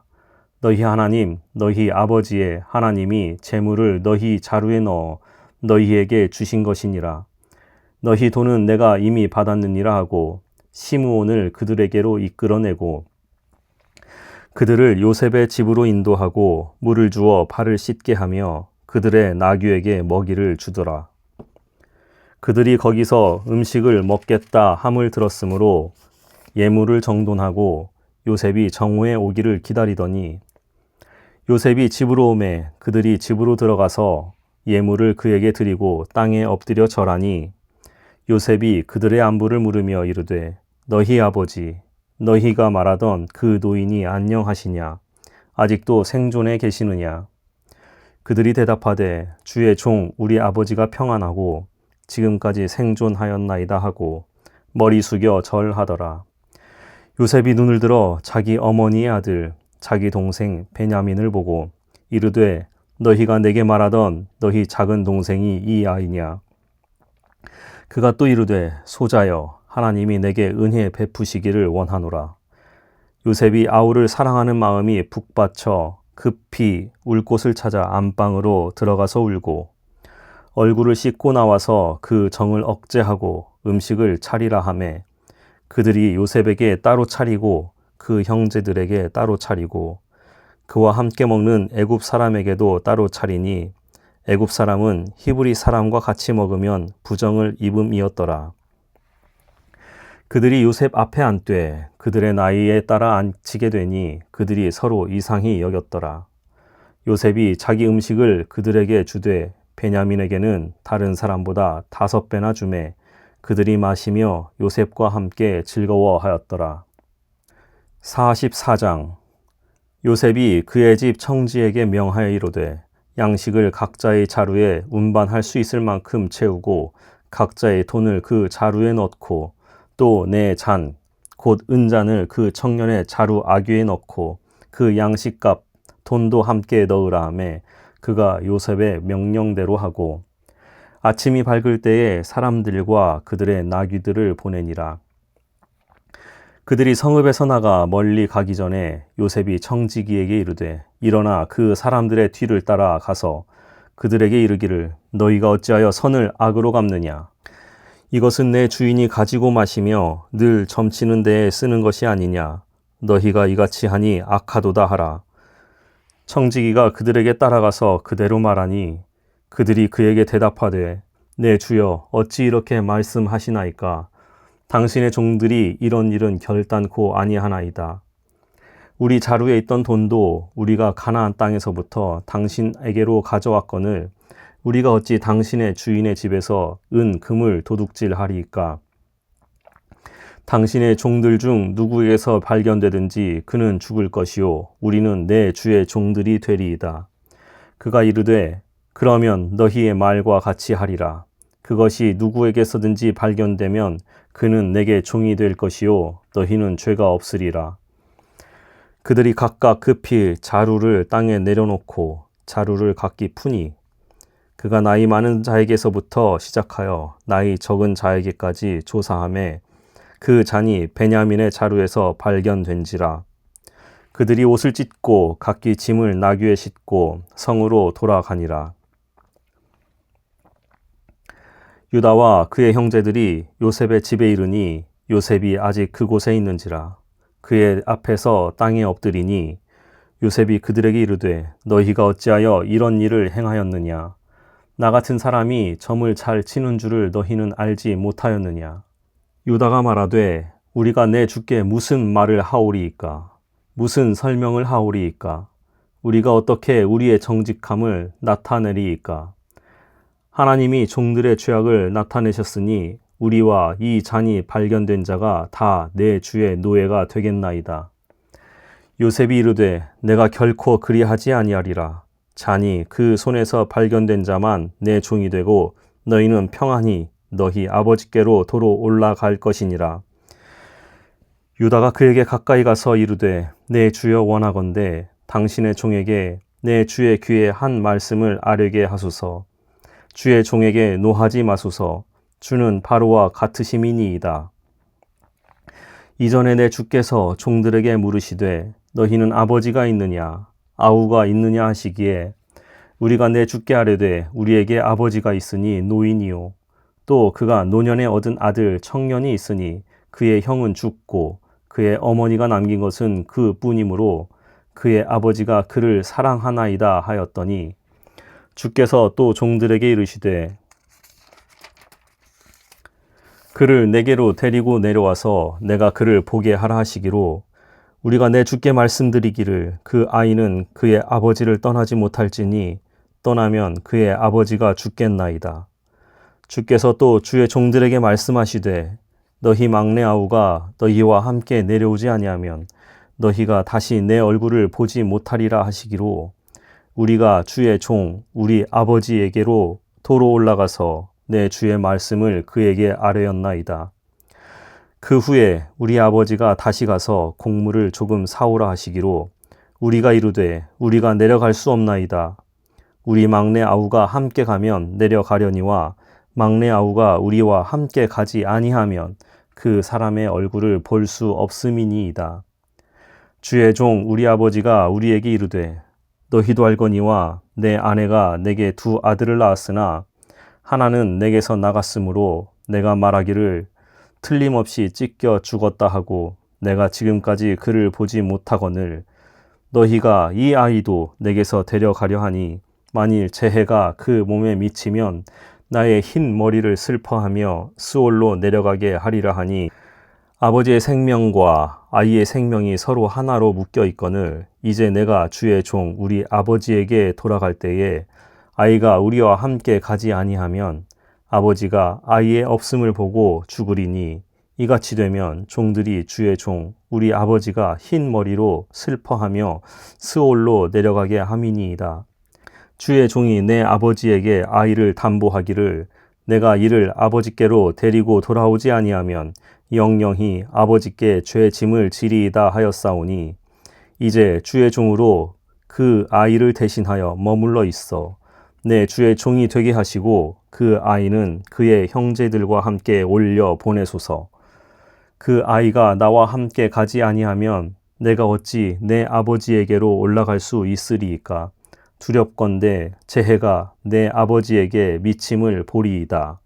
너희 하나님, 너희 아버지의 하나님이 재물을 너희 자루에 넣어 너희에게 주신 것이니라. 너희 돈은 내가 이미 받았느니라 하고 시므온을 그들에게로 이끌어내고 그들을 요셉의 집으로 인도하고 물을 주어 발을 씻게 하며 그들의 나귀에게 먹이를 주더라. 그들이 거기서 음식을 먹겠다 함을 들었으므로 예물을 정돈하고 요셉이 정오에 오기를 기다리더니 요셉이 집으로 오매 그들이 집으로 들어가서 예물을 그에게 드리고 땅에 엎드려 절하니 요셉이 그들의 안부를 물으며 이르되 너희 아버지 너희가 말하던 그 노인이 안녕하시냐 아직도 생존해 계시느냐 그들이 대답하되 주의 종 우리 아버지가 평안하고 지금까지 생존하였나이다 하고 머리 숙여 절하더라. 요셉이 눈을 들어 자기 어머니의 아들 자기 동생 베냐민을 보고 이르되 너희가 내게 말하던 너희 작은 동생이 이 아이냐 그가 또 이르되 소자여 하나님이 내게 은혜 베푸시기를 원하노라. 요셉이 아우를 사랑하는 마음이 북받쳐 급히 울 곳을 찾아 안방으로 들어가서 울고 얼굴을 씻고 나와서 그 정을 억제하고 음식을 차리라 하매 그들이 요셉에게 따로 차리고 그 형제들에게 따로 차리고 그와 함께 먹는 애굽 사람에게도 따로 차리니 애굽 사람은 히브리 사람과 같이 먹으면 부정을 입음이었더라. 그들이 요셉 앞에 앉되 그들의 나이에 따라 앉히게 되니 그들이 서로 이상히 여겼더라. 요셉이 자기 음식을 그들에게 주되 베냐민에게는 다른 사람보다 5배나 주매 그들이 마시며 요셉과 함께 즐거워하였더라. 44장 요셉이 그의 집 청지에게 명하여 이르되 양식을 각자의 자루에 운반할 수 있을 만큼 채우고 각자의 돈을 그 자루에 넣고 또 내 잔 곧 은잔을 그 청년의 자루 아귀에 넣고 그 양식값 돈도 함께 넣으라 하매 그가 요셉의 명령대로 하고 아침이 밝을 때에 사람들과 그들의 나귀들을 보내니라. 그들이 성읍에서 나가 멀리 가기 전에 요셉이 청지기에게 이르되 일어나 그 사람들의 뒤를 따라 가서 그들에게 이르기를 너희가 어찌하여 선을 악으로 갚느냐. 이것은 내 주인이 가지고 마시며 늘 점치는 데에 쓰는 것이 아니냐. 너희가 이같이 하니 악하도다 하라. 청지기가 그들에게 따라가서 그대로 말하니 그들이 그에게 대답하되 내 주여 어찌 이렇게 말씀하시나이까. 당신의 종들이 이런 일은 결단코 아니하나이다. 우리 자루에 있던 돈도 우리가 가나안 땅에서부터 당신에게로 가져왔거늘 우리가 어찌 당신의 주인의 집에서 은 금을 도둑질하리이까. 당신의 종들 중 누구에게서 발견되든지 그는 죽을 것이요 우리는 내 주의 종들이 되리이다. 그가 이르되 그러면 너희의 말과 같이 하리라. 그것이 누구에게서든지 발견되면 그는 내게 종이 될 것이요 너희는 죄가 없으리라. 그들이 각각 급히 자루를 땅에 내려놓고 자루를 각기 푸니 그가 나이 많은 자에게서부터 시작하여 나이 적은 자에게까지 조사하매 그 잔이 베냐민의 자루에서 발견된지라. 그들이 옷을 찢고 각기 짐을 나귀에 싣고 성으로 돌아가니라. 유다와 그의 형제들이 요셉의 집에 이르니 요셉이 아직 그곳에 있는지라. 그의 앞에서 땅에 엎드리니 요셉이 그들에게 이르되 너희가 어찌하여 이런 일을 행하였느냐. 나 같은 사람이 점을 잘 치는 줄을 너희는 알지 못하였느냐. 유다가 말하되 우리가 내 주께 무슨 말을 하오리이까. 무슨 설명을 하오리이까. 우리가 어떻게 우리의 정직함을 나타내리이까. 하나님이 종들의 죄악을 나타내셨으니 우리와 이 잔이 발견된 자가 다 내 주의 노예가 되겠나이다. 요셉이 이르되 내가 결코 그리하지 아니하리라. 잔이 그 손에서 발견된 자만 내 종이 되고 너희는 평안히 너희 아버지께로 도로 올라갈 것이니라. 유다가 그에게 가까이 가서 이르되 내 주여 원하건대 당신의 종에게 내 주의 귀에 한 말씀을 아뢰게 하소서. 주의 종에게 노하지 마소서. 주는 바로와 같으심이니이다. 이전에 내 주께서 종들에게 물으시되 너희는 아버지가 있느냐 아우가 있느냐 하시기에 우리가 내 주께 아뢰되 우리에게 아버지가 있으니 노인이요 또 그가 노년에 얻은 아들 청년이 있으니 그의 형은 죽고 그의 어머니가 남긴 것은 그뿐이므로 그의 아버지가 그를 사랑하나이다 하였더니 주께서 또 종들에게 이르시되 그를 내게로 데리고 내려와서 내가 그를 보게 하라 하시기로 우리가 내 주께 말씀드리기를 그 아이는 그의 아버지를 떠나지 못할지니 떠나면 그의 아버지가 죽겠나이다. 주께서 또 주의 종들에게 말씀하시되 너희 막내 아우가 너희와 함께 내려오지 아니하면 너희가 다시 내 얼굴을 보지 못하리라 하시기로 우리가 주의 종 우리 아버지에게로 도로 올라가서 내 주의 말씀을 그에게 아뢰었나이다. 그 후에 우리 아버지가 다시 가서 곡물을 조금 사오라 하시기로 우리가 이르되 우리가 내려갈 수 없나이다. 우리 막내 아우가 함께 가면 내려가려니와 막내 아우가 우리와 함께 가지 아니하면 그 사람의 얼굴을 볼 수 없음이니이다. 주의 종 우리 아버지가 우리에게 이르되 너희도 알거니와 내 아내가 내게 두 아들을 낳았으나 하나는 내게서 나갔으므로 내가 말하기를 틀림없이 찢겨 죽었다 하고 내가 지금까지 그를 보지 못하거늘 너희가 이 아이도 내게서 데려가려 하니 만일 재해가 그 몸에 미치면 나의 흰 머리를 슬퍼하며 스올로 내려가게 하리라 하니 아버지의 생명과 아이의 생명이 서로 하나로 묶여 있거늘 이제 내가 주의 종 우리 아버지에게 돌아갈 때에 아이가 우리와 함께 가지 아니하면 아버지가 아이의 없음을 보고 죽으리니 이같이 되면 종들이 주의 종 우리 아버지가 흰 머리로 슬퍼하며 스올로 내려가게 함이니이다. 주의 종이 내 아버지에게 아이를 담보하기를 내가 이를 아버지께로 데리고 돌아오지 아니하면 영영히 아버지께 죄 짐을 지리이다 하였사오니 이제 주의 종으로 그 아이를 대신하여 머물러 있어 내 주의 종이 되게 하시고 그 아이는 그의 형제들과 함께 올려 보내소서. 그 아이가 나와 함께 가지 아니하면 내가 어찌 내 아버지에게로 올라갈 수 있으리이까. 두렵건대 제 해가 내 아버지에게 미침을 보리이다.